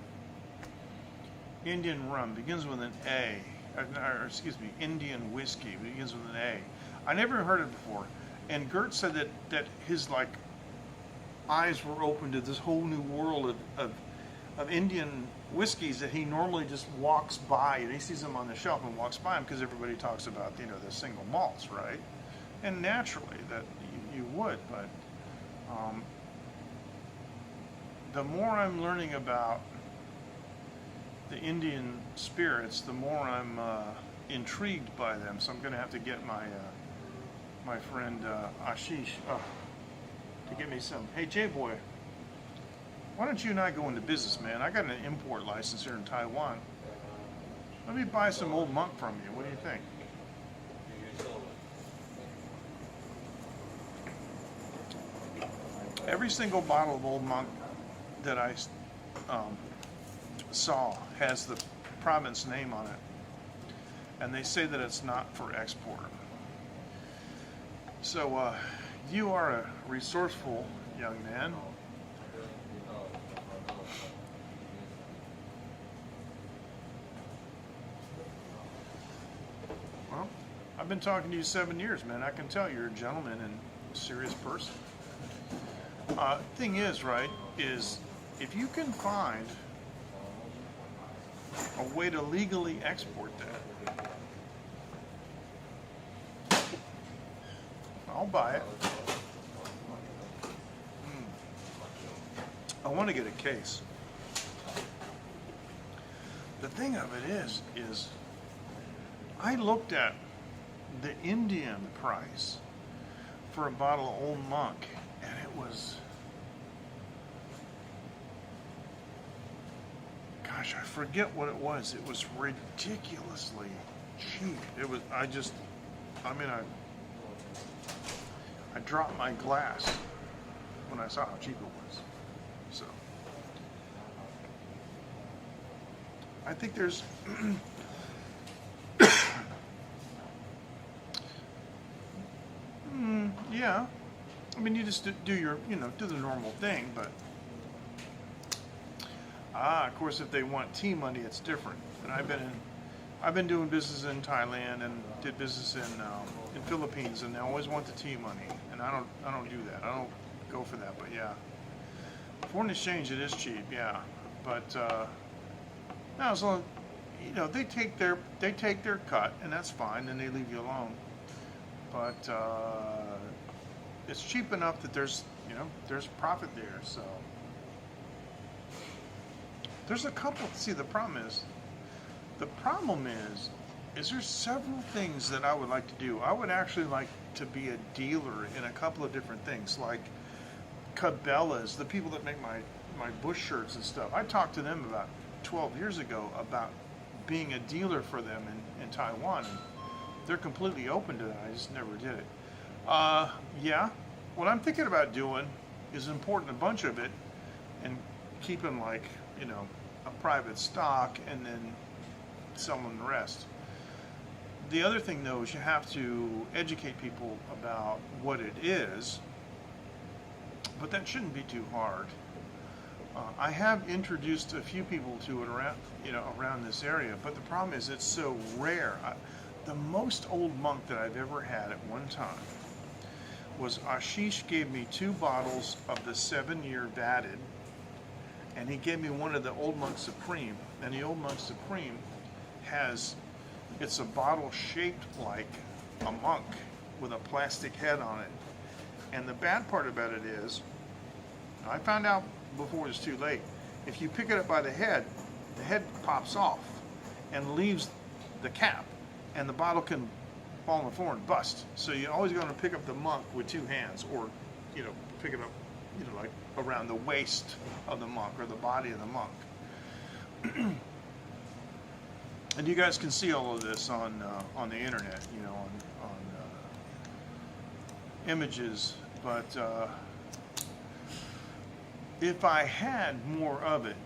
Indian rum? Begins with an A, or excuse me, Indian whiskey begins with an A. I never heard it before, and Gert said that his like eyes were open to this whole new world of Indian whiskeys that he normally just walks by, and he sees them on the shelf and walks by them because everybody talks about, you know, the single malts, right? And naturally that you would, but the more I'm learning about the Indian spirits, the more I'm intrigued by them. So I'm going to have to get my my friend Ashish to get me some. Hey, J-Boy, why don't you and I go into business, man? I got an import license here in Taiwan. Let me buy some old monk from you. What do you think? Every single bottle of old monk that I saw has the province name on it. And they say that it's not for export. So you are a resourceful young man. Well, I've been talking to you 7 years, man. I can tell you're a gentleman and a serious person. Thing is, right, is if you can find a way to legally export that, I'll buy it. I want to get a case. The thing of it is I looked at the Indian price for a bottle of Old Monk, and it was, gosh, I forget what it was. It was ridiculously cheap. It was, I dropped my glass when I saw how cheap it was. So, I think there's, yeah. I mean, you just do your, do the normal thing, but, of course, if they want tea money, it's different. And I've been doing business in Thailand and did business in Philippines, and they always want the tea money, and I don't do that. I don't go for that, but yeah. Foreign exchange, it is cheap, yeah. But, no, as long, they take their cut, and that's fine, and they leave you alone. But, it's cheap enough that there's profit there, so. There's a couple, see, the problem is there's several things that I would like to do. I would actually like to be a dealer in a couple of different things, like Cabela's, the people that make my Bush shirts and stuff. I talked to them about 12 years ago about being a dealer for them in Taiwan, and they're completely open to that. I just never did it. Yeah, what I'm thinking about doing is importing a bunch of it and keeping like, a private stock and then selling the rest. The other thing though is you have to educate people about what it is, but that shouldn't be too hard. I have introduced a few people to it around this area, but the problem is it's so rare. The most Old Monk that I've ever had at one time was Ashish gave me 2 bottles of the 7-year vatted, and he gave me one of the Old Monk Supreme. And the Old Monk Supreme it's a bottle shaped like a monk with a plastic head on it. And the bad part about it is, I found out before it was too late, if you pick it up by the head pops off and leaves the cap, and the bottle can fall on the floor and bust. So you're always going to pick up the monk with 2 hands, or pick it up like around the waist of the monk or the body of the monk. And you guys can see all of this on the internet, on images. But if I had more of it,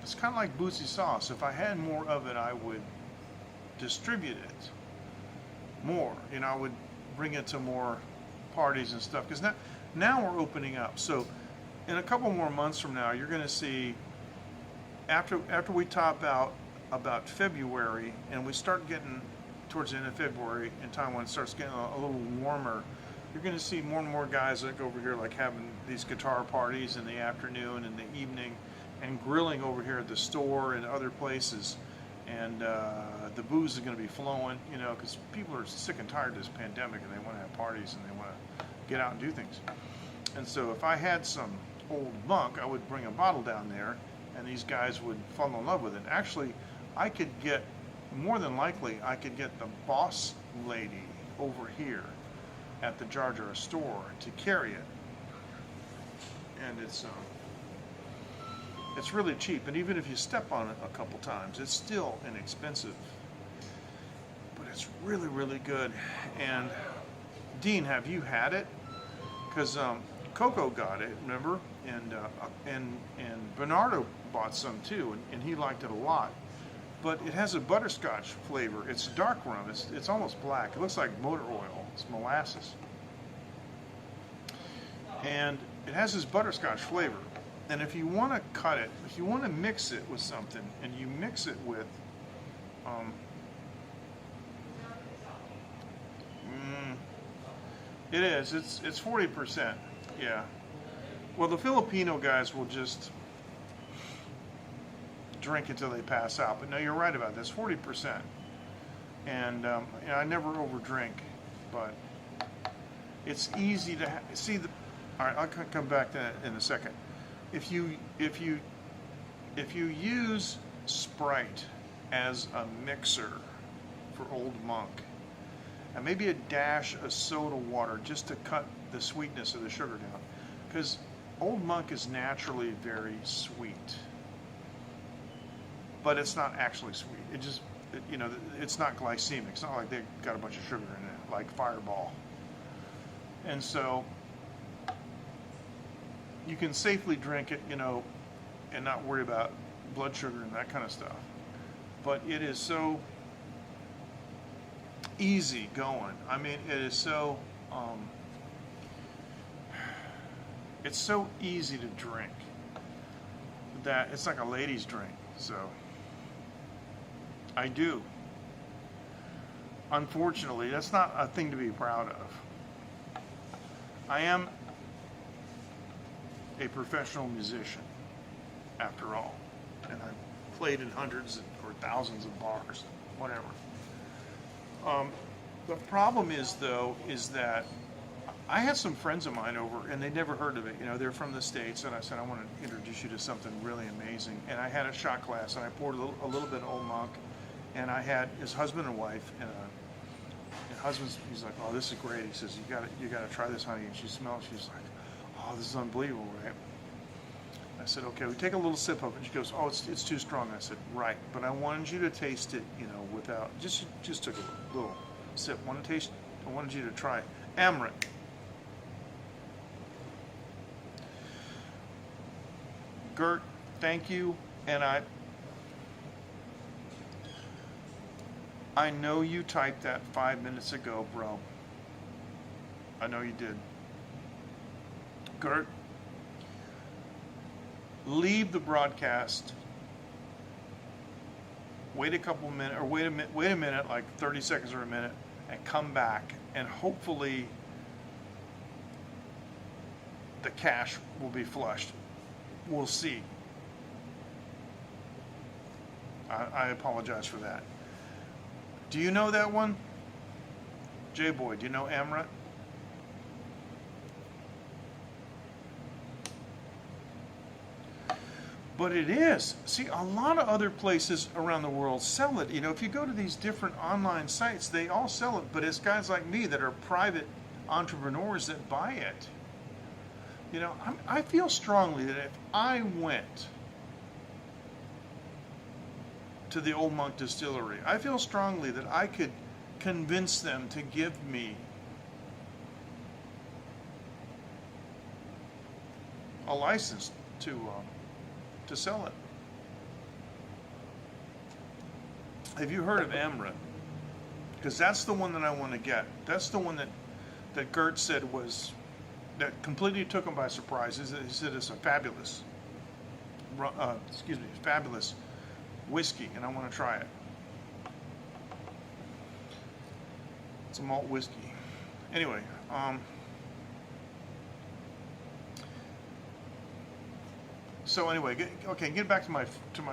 it's kind of like Bootsy sauce. If I had more of it, I would distribute it more. I would bring it to more parties and stuff. Because now we're opening up. So in a couple more months from now, you're going to see, after we top out about February, and we start getting towards the end of February, and Taiwan starts getting a little warmer, you're going to see more and more guys like over here, like having these guitar parties in the afternoon and the evening, and grilling over here at the store and other places. And the booze is going to be flowing, because people are sick and tired of this pandemic, and they want to have parties and they want to get out and do things. And so if I had some Old Monk, I would bring a bottle down there, and these guys would fall in love with it. Actually, I could get, more than likely, I could get the boss lady over here at the Jar Jar store to carry it, and it's really cheap. And even if you step on it a couple times, it's still inexpensive. But it's really, really good. And Dean, have you had it? Because Coco got it, remember? And Bernardo bought some too, and he liked it a lot. But it has a butterscotch flavor. It's dark rum. It's almost black. It looks like motor oil. It's molasses. And it has this butterscotch flavor. And if you want to cut it, if you want to mix it with something, and you mix it with it is. It's 40%. Yeah. Well, the Filipino guys will just drink until they pass out. But no, you're right about this. 40%. And I never overdrink, but it's easy to see the. All right, I'll come back to that in a second. If you use Sprite as a mixer for Old Monk, and maybe a dash of soda water just to cut the sweetness of the sugar down, because Old Monk is naturally very sweet, but it's not actually sweet. It just, it's not glycemic. It's not like they've got a bunch of sugar in it, like Fireball. And so you can safely drink it, and not worry about blood sugar and that kind of stuff. But it is so easy going. I mean, it is so, it's so easy to drink that it's like a lady's drink. So I do. Unfortunately, that's not a thing to be proud of. I am a professional musician, after all, and I've played in hundreds or thousands of bars, whatever. The problem is that I had some friends of mine over, and they'd never heard of it. They're from the States, and I said, I want to introduce you to something really amazing. And I had a shot glass, and I poured a little bit of Old Monk, and I had his husband and wife, and he's like, oh, this is great. He says, you got to try this, honey. And she smells, she's like, oh, this is unbelievable, right? I said, okay, we take a little sip of it. And she goes, oh, it's too strong. I said, right, but I wanted you to taste it, without, just took a little sip. I wanted you to try it. Amrit. Gert, thank you, and I know you typed that 5 minutes ago, bro. I know you did. Gert, leave the broadcast, wait a couple minutes, or wait a minute, like 30 seconds or a minute, and come back, and hopefully the cache will be flushed. We'll see. I apologize for that. Do you know that one? J-Boy, do you know Amrit? But it is. See, a lot of other places around the world sell it. If you go to these different online sites, they all sell it, but it's guys like me that are private entrepreneurs that buy it. I feel strongly that if I went to the Old Monk Distillery, I feel strongly that I could convince them to give me a license to sell it. Have you heard of Amrit? Because that's the one that I want to get. That's the one that Gert said that completely took him by surprise. He said it's a fabulous, fabulous whiskey, and I want to try it. It's a malt whiskey. Anyway, so anyway, get back to my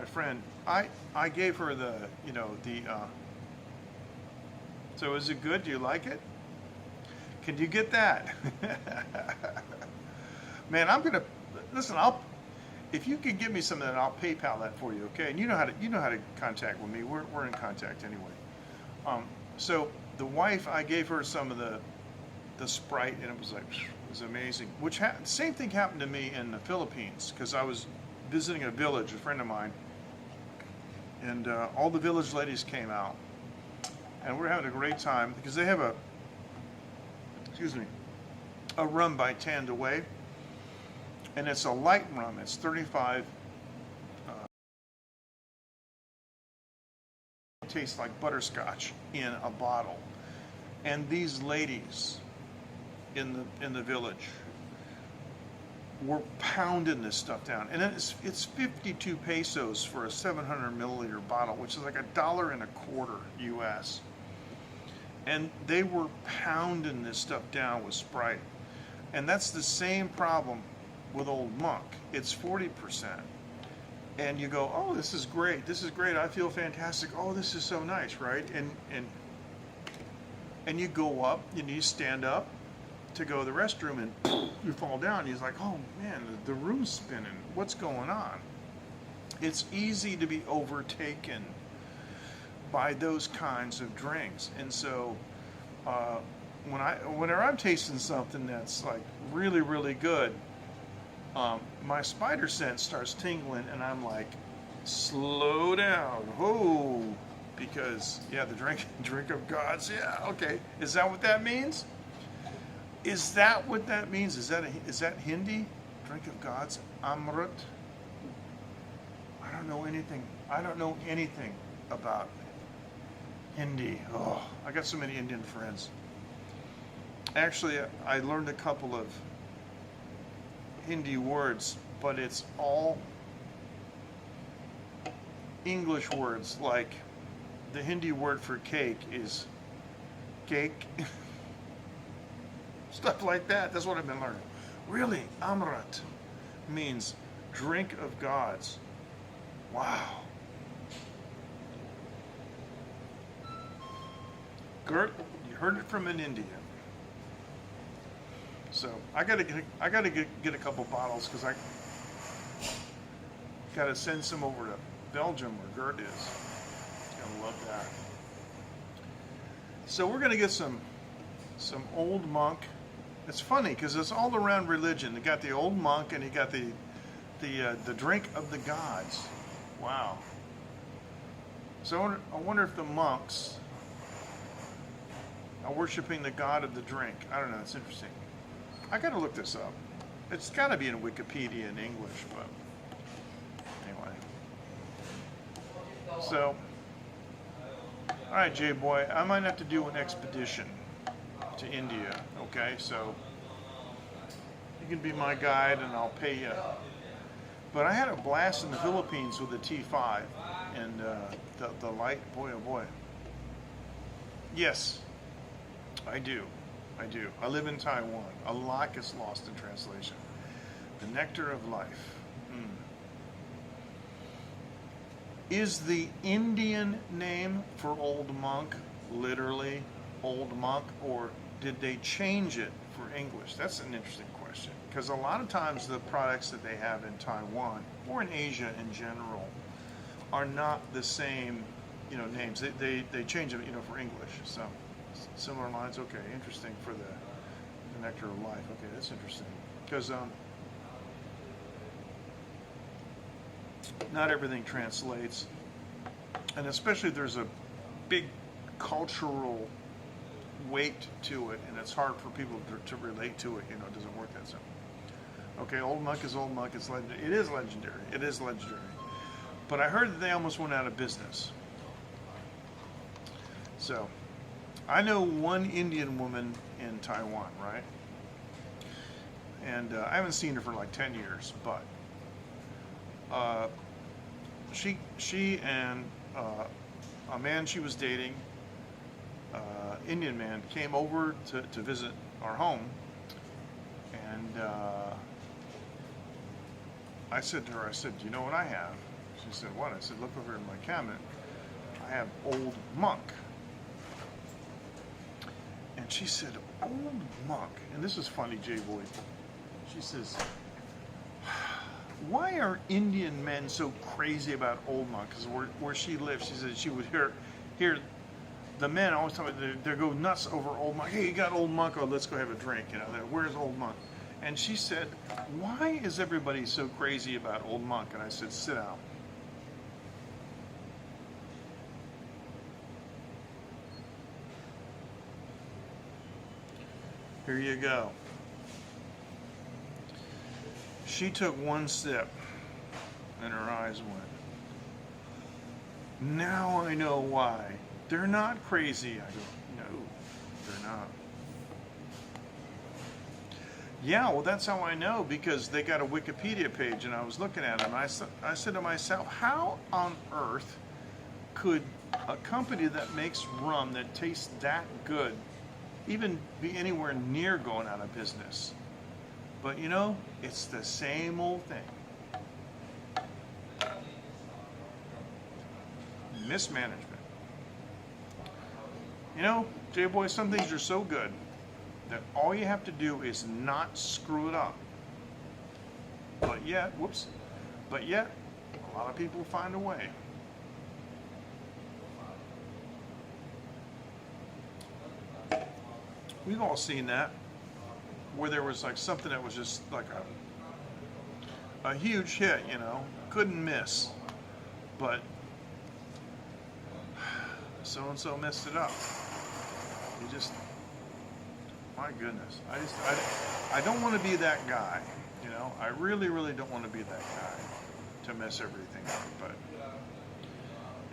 friend. I gave her the so is it good? Do you like it? Can you get that? Man, I'm gonna listen. If you can give me some of that, I'll PayPal that for you, okay? And you know how to contact with me. We're in contact anyway. So the wife, I gave her some of the the Sprite, and it was like, it was amazing. Same thing happened to me in the Philippines, because I was visiting a village, a friend of mine, and all the village ladies came out, and we're having a great time, because they have a rum by Tandaway, and it's a light rum. It's 35. It tastes like butterscotch in a bottle, and these ladies in the village were pounding this stuff down, and it's 52 pesos for a 700 milliliter bottle, which is like $1.25 US. And they were pounding this stuff down with Sprite. And that's the same problem with Old Monk. It's 40%. And you go, oh, this is great. This is great. I feel fantastic. Oh, this is so nice, right? And you go up, and you stand up to go to the restroom, and you fall down. He's like, oh, man, the room's spinning. What's going on? It's easy to be overtaken by those kinds of drinks. And so whenever I'm tasting something that's like really, really good, my spider sense starts tingling, and I'm like, slow down, oh, because yeah, the drink of gods, yeah, okay. Is that what that means? Is that what that means? Is that Hindi? Drink of gods, Amrit? I don't know anything. I don't know anything about Hindi. Oh, I got so many Indian friends. Actually, I learned a couple of Hindi words, but it's all English words. Like the Hindi word for cake is cake. Stuff like that. That's what I've been learning. Really, Amrit means drink of gods. Wow. Gert, you heard it from an Indian. So I gotta get a couple bottles, because I gotta send some over to Belgium where Gert is. Gonna love that. So we're gonna get some Old Monk. It's funny because it's all around religion. They got the Old Monk, and you got the drink of the gods. Wow. So I wonder if the monks are worshiping the god of the drink. I don't know. It's interesting. I got to look this up. It's got to be in Wikipedia in English, but anyway. So, all right, J-Boy, I might have to do an expedition to India, okay? So you can be my guide, and I'll pay you. But I had a blast in the Philippines with the T5 and the light. Boy, oh boy. Yes, I do. I live in Taiwan. A lot gets lost in translation. The nectar of life. Is the Indian name for Old Monk literally Old Monk, or did they change it for English? That's an interesting question, because a lot of times the products that they have in Taiwan or in Asia in general are not the same, names. They change them, for English. So similar lines. Okay, interesting for the nectar of life. Okay, that's interesting, because not everything translates, and especially there's a big cultural weight to it, and it's hard for people to relate to it. It doesn't work that simple. Okay, Old Monk is Old Monk. It's legendary. It is legendary. It is legendary. But I heard that they almost went out of business. So, I know one Indian woman in Taiwan, right? And I haven't seen her for like 10 years, but she and a man she was dating, Indian man, came over to visit our home, and I said to her, do you know what I have? She said, what? I said, look over in my cabinet. I have Old Monk. And she said, Old Monk. And this is funny, J-Boy. She says, why are Indian men so crazy about Old Monk? Because where she lives, she said she would hear the men always talk about they go nuts over Old Monk. Hey, you got Old Monk? Oh, let's go have a drink. You know, where's Old Monk? And she said, why is everybody so crazy about Old Monk? And I said, sit down. Here you go. She took one sip and her eyes went. Now I know why. They're not crazy. I go, no, they're not. Yeah, well, that's how I know, because they got a Wikipedia page, and I was looking at them. I said to myself, how on earth could a company that makes rum that tastes that good even be anywhere near going out of business? But you know, it's the same old thing. Mismanagement. You know, J-Boy, some things are so good that all you have to do is not screw it up. But yet, a lot of people find a way. We've all seen that, where there was like something that was just like a huge hit, you know, couldn't miss, but so-and-so messed it up. You just, my goodness, I don't want to be that guy, you know, I really don't want to be that guy to mess everything up. But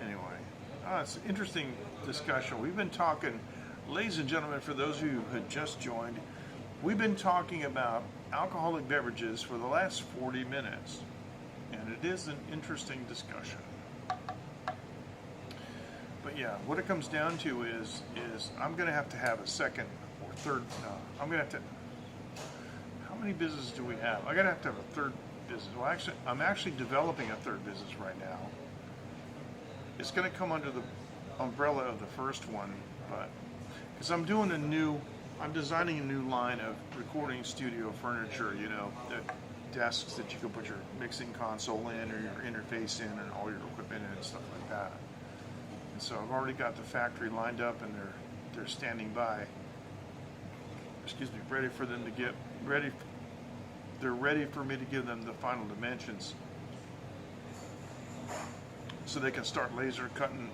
anyway, it's an interesting discussion. We've been talking, ladies and gentlemen, for those of you who had just joined, we've been talking about alcoholic beverages for the last 40 minutes, and it is an interesting discussion. But yeah, what it comes down to is I'm going to have a second or third, I'm going to have to, how many businesses do we have? I got to have a third business. Well, actually, I'm actually developing a third business right now. It's going to come under the umbrella of the first one, but because I'm designing a new line of recording studio furniture, you know, the desks that you can put your mixing console in or your interface in and all your equipment in and stuff like that. And so I've already got the factory lined up, and they're standing by, ready for them to get ready. They're ready for me to give them the final dimensions so they can start laser cutting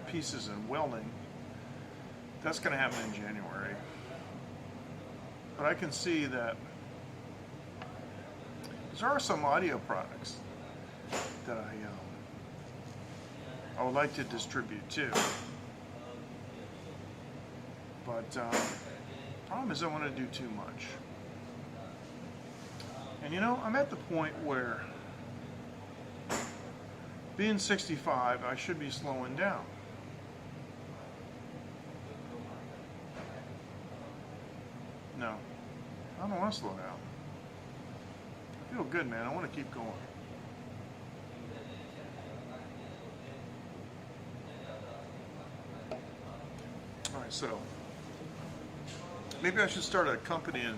pieces and welding. That's going to happen in January. But I can see that there are some audio products that I would like to distribute too. But problem is I want to do too much. And you know, I'm at the point where being 65, I should be slowing down. No, I don't want to slow down. I feel good, man. I want to keep going. All right, so maybe I should start a company in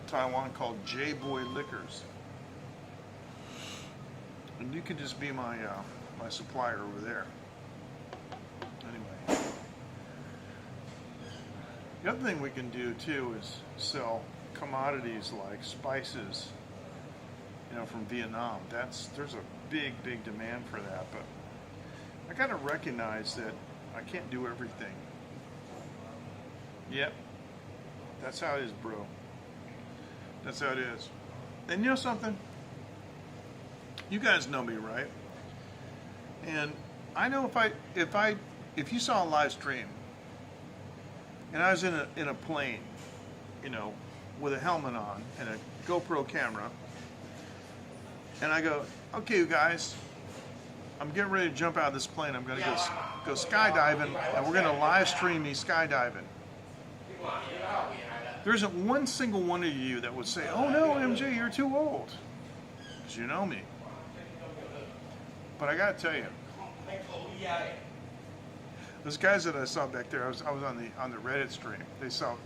Taiwan called J-Boy Liquors, and you could just be my my supplier over there. Anyway, the other thing we can do too is sell commodities like spices, you know, from Vietnam. There's a big demand for that, but I got to recognize that I can't do everything. Yep, that's how it is, bro. That's how it is. And you know something? You guys know me, right? And I know if you saw a live stream and I was in a plane, you know, with a helmet on and a GoPro camera, and I go, okay, you guys, I'm getting ready to jump out of this plane. I'm going to go skydiving, and we're going to live stream me skydiving. There isn't one single one of you that would say, oh no, MJ, you're too old. Because you know me. But I got to tell you, those guys that I saw back there, I was on the Reddit stream. They just saw me.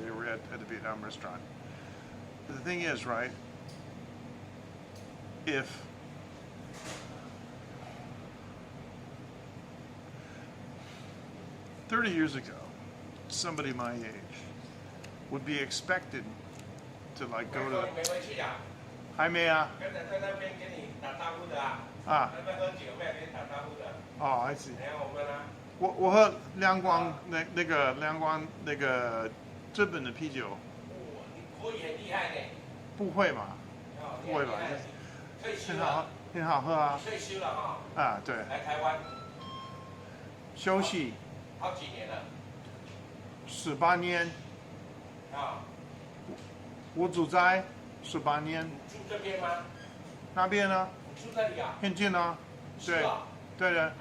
They were at the Vietnam restaurant. But the thing is, right, if 30 years ago, somebody my age would be expected to like go to. 还没啊。刚才在那边跟你打招呼的啊。啊。那边喝酒，没有跟你打招呼的。哦，I see。然后我们呢？我喝亮光亮光这本的啤酒。你口语很厉害呢。不会嘛？不会吧？退休了。很好喝啊。退休了哈。啊，对。来台湾。休息。好几年了。18年。啊。我住在18年。住这边吗？那边呢？住这里啊？很近啊。对。对的。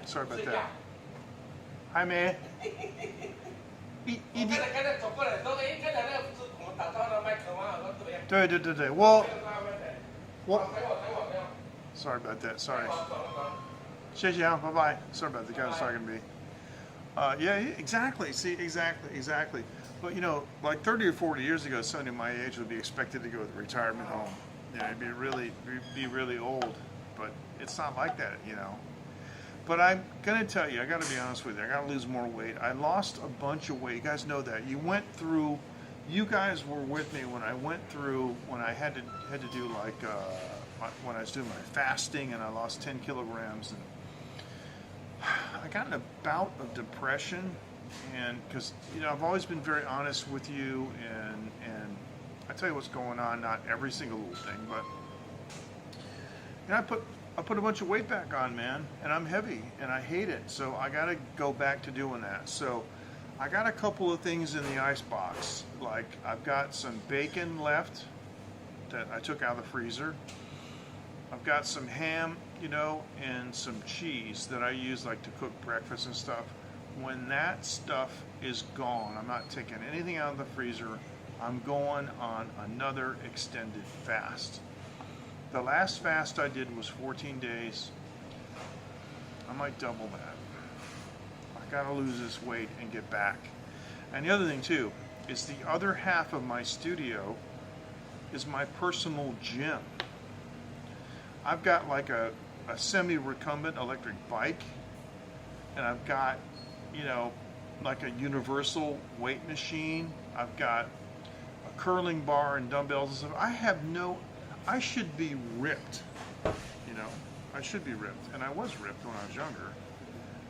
Sorry about that。还没。刚才走过来说，哎，刚才那个不是我们打招呼的麦克吗？我说对不对？对，我。Sorry about that. Sorry. 谢谢啊，bye bye. Sorry about the guy was talking to me. Yeah, exactly. See, exactly. But you know, like 30 or 40 years ago, somebody my age would be expected to go to the retirement home. You know, it'd be really old. But it's not like that, you know. But I'm gonna tell you, I gotta be honest with you. I gotta lose more weight. I lost a bunch of weight. You guys know that. You guys were with me when I went through when I had to do like when I was doing my fasting and I lost 10 kilograms and I got in a bout of depression. And because you know I've always been very honest with you and I tell you what's going on, not every single little thing, but you know, I put a bunch of weight back on, man, and I'm heavy and I hate it, so I gotta go back to doing that. So I got a couple of things in the ice box, like I've got some bacon left that I took out of the freezer. I've got some ham, you know, and some cheese that I use like to cook breakfast and stuff. When that stuff is gone, I'm not taking anything out of the freezer. I'm going on another extended fast. The last fast I did was 14 days. I might double that. I gotta lose this weight and get back. And the other thing too, is the other half of my studio is my personal gym. I've got like a semi-recumbent electric bike, and I've got, you know, like a universal weight machine. I've got a curling bar and dumbbells and stuff. I should be ripped, you know. I should be ripped, and I was ripped when I was younger.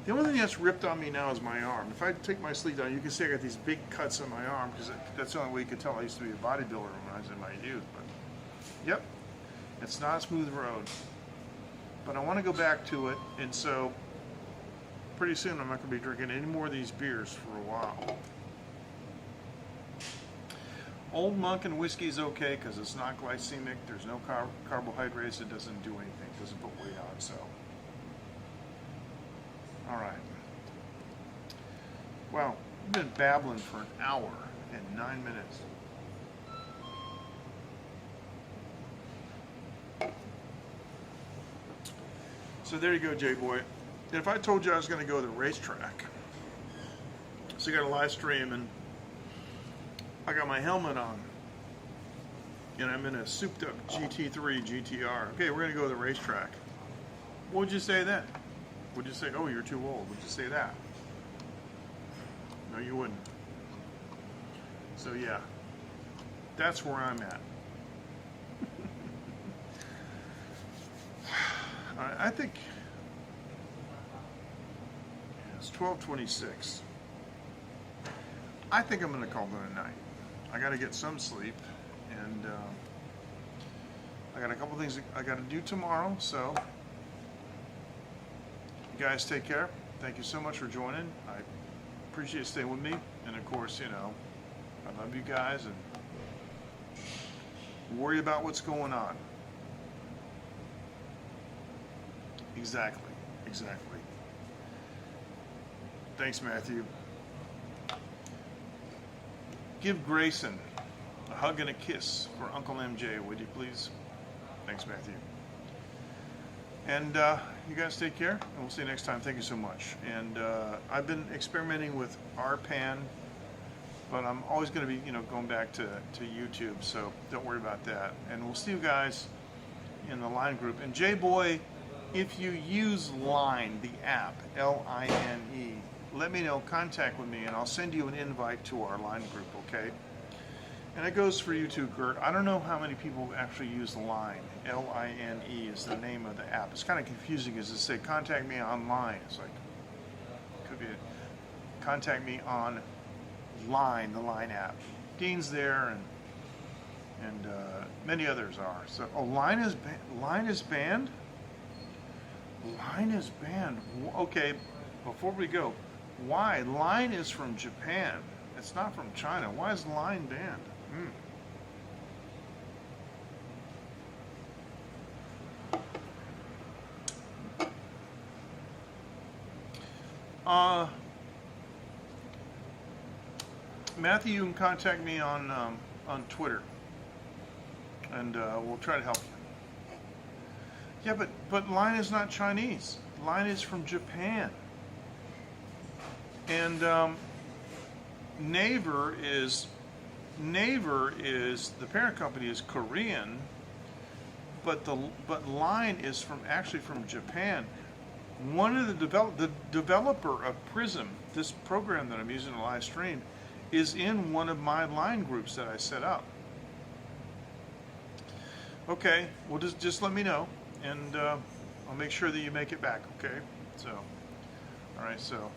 The only thing that's ripped on me now is my arm. If I take my sleeve down, you can see I got these big cuts on my arm because that's the only way you could tell I used to be a bodybuilder when I was in my youth. But yep, it's not a smooth road. But I want to go back to it, and so pretty soon I'm not going to be drinking any more of these beers for a while. Old Monk and whiskey is okay because it's not glycemic. There's no carbohydrates. It doesn't do anything. It doesn't put weight on. So, all right. Wow, we've been babbling for an hour and 9 minutes. So there you go, J-Boy. If I told you I was going to go to the racetrack, so you got a live stream and I got my helmet on and I'm in a souped up GT3 GTR. Okay, we're going to go to the racetrack. What would you say then? Would you say, oh, you're too old? Would you say that? No, you wouldn't. So yeah, that's where I'm at. I think it's 12:26. I think I'm going to call it a night. I got to get some sleep, and I got a couple things I got to do tomorrow. So, you guys take care. Thank you so much for joining. I appreciate you staying with me, and of course, you know, I love you guys, and worry about what's going on. Exactly. Thanks, Matthew. Give Grayson a hug and a kiss for Uncle MJ, would you please? Thanks, Matthew. And you guys take care, and we'll see you next time. Thank you so much. And I've been experimenting with RPAN, but I'm always going to be, you know, going back to YouTube, so don't worry about that. And we'll see you guys in the Line group. And J-Boy, if you use Line, the app, Line, let me know, contact with me, and I'll send you an invite to our line group, okay? And it goes for you too, Gert. I don't know how many people actually use Line. L-I-N-E is the name of the app. It's kind of confusing as it say, contact me online. It's like, could be contact me on Line, the Line app. Dean's there, and many others are. So, oh, Line is banned? Line is banned? Okay, before we go, why? Line is from Japan. It's not from China. Why is Line banned? Matthew, you can contact me on Twitter, and we'll try to help you. Yeah, but Line is not Chinese. Line is from Japan, and Naver is the parent company is Korean, but Line is actually from Japan. One of the developer of Prism, this program that I'm using to live stream, is in one of my line groups that I set up. Okay, well just let me know, and I'll make sure that you make it back. Okay, so all right, so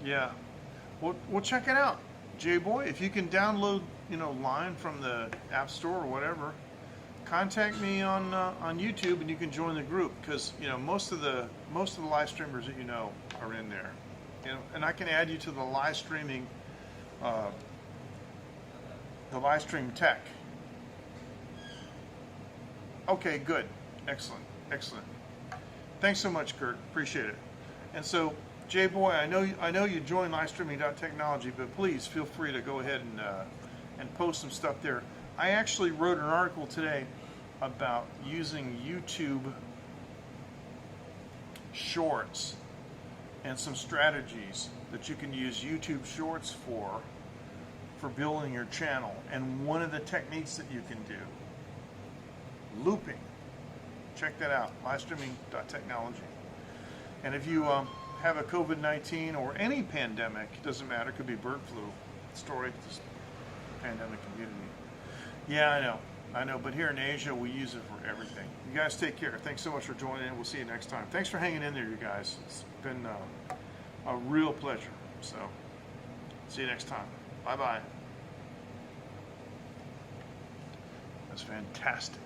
yeah, we'll check it out, J-Boy. If you can download Line from the App Store or whatever, contact me on YouTube, and you can join the group, because most of the live streamers that are in there, and I can add you to the live streaming, the live stream tech. Okay, good, excellent. Thanks so much, Kurt. Appreciate it. And so, J-Boy, I know you joined livestreaming.technology, but please feel free to go ahead and post some stuff there. I actually wrote an article today about using YouTube Shorts and some strategies that you can use YouTube Shorts for building your channel. And one of the techniques that you can do, looping. Check that out, livestreaming.technology. And if you have a COVID-19 or any pandemic, it doesn't matter, it could be bird flu story, just pandemic community. Yeah, I know, but here in Asia, we use it for everything. You guys take care. Thanks so much for joining in. We'll see you next time. Thanks for hanging in there, you guys. It's been a real pleasure. So, see you next time. Bye-bye. That's fantastic.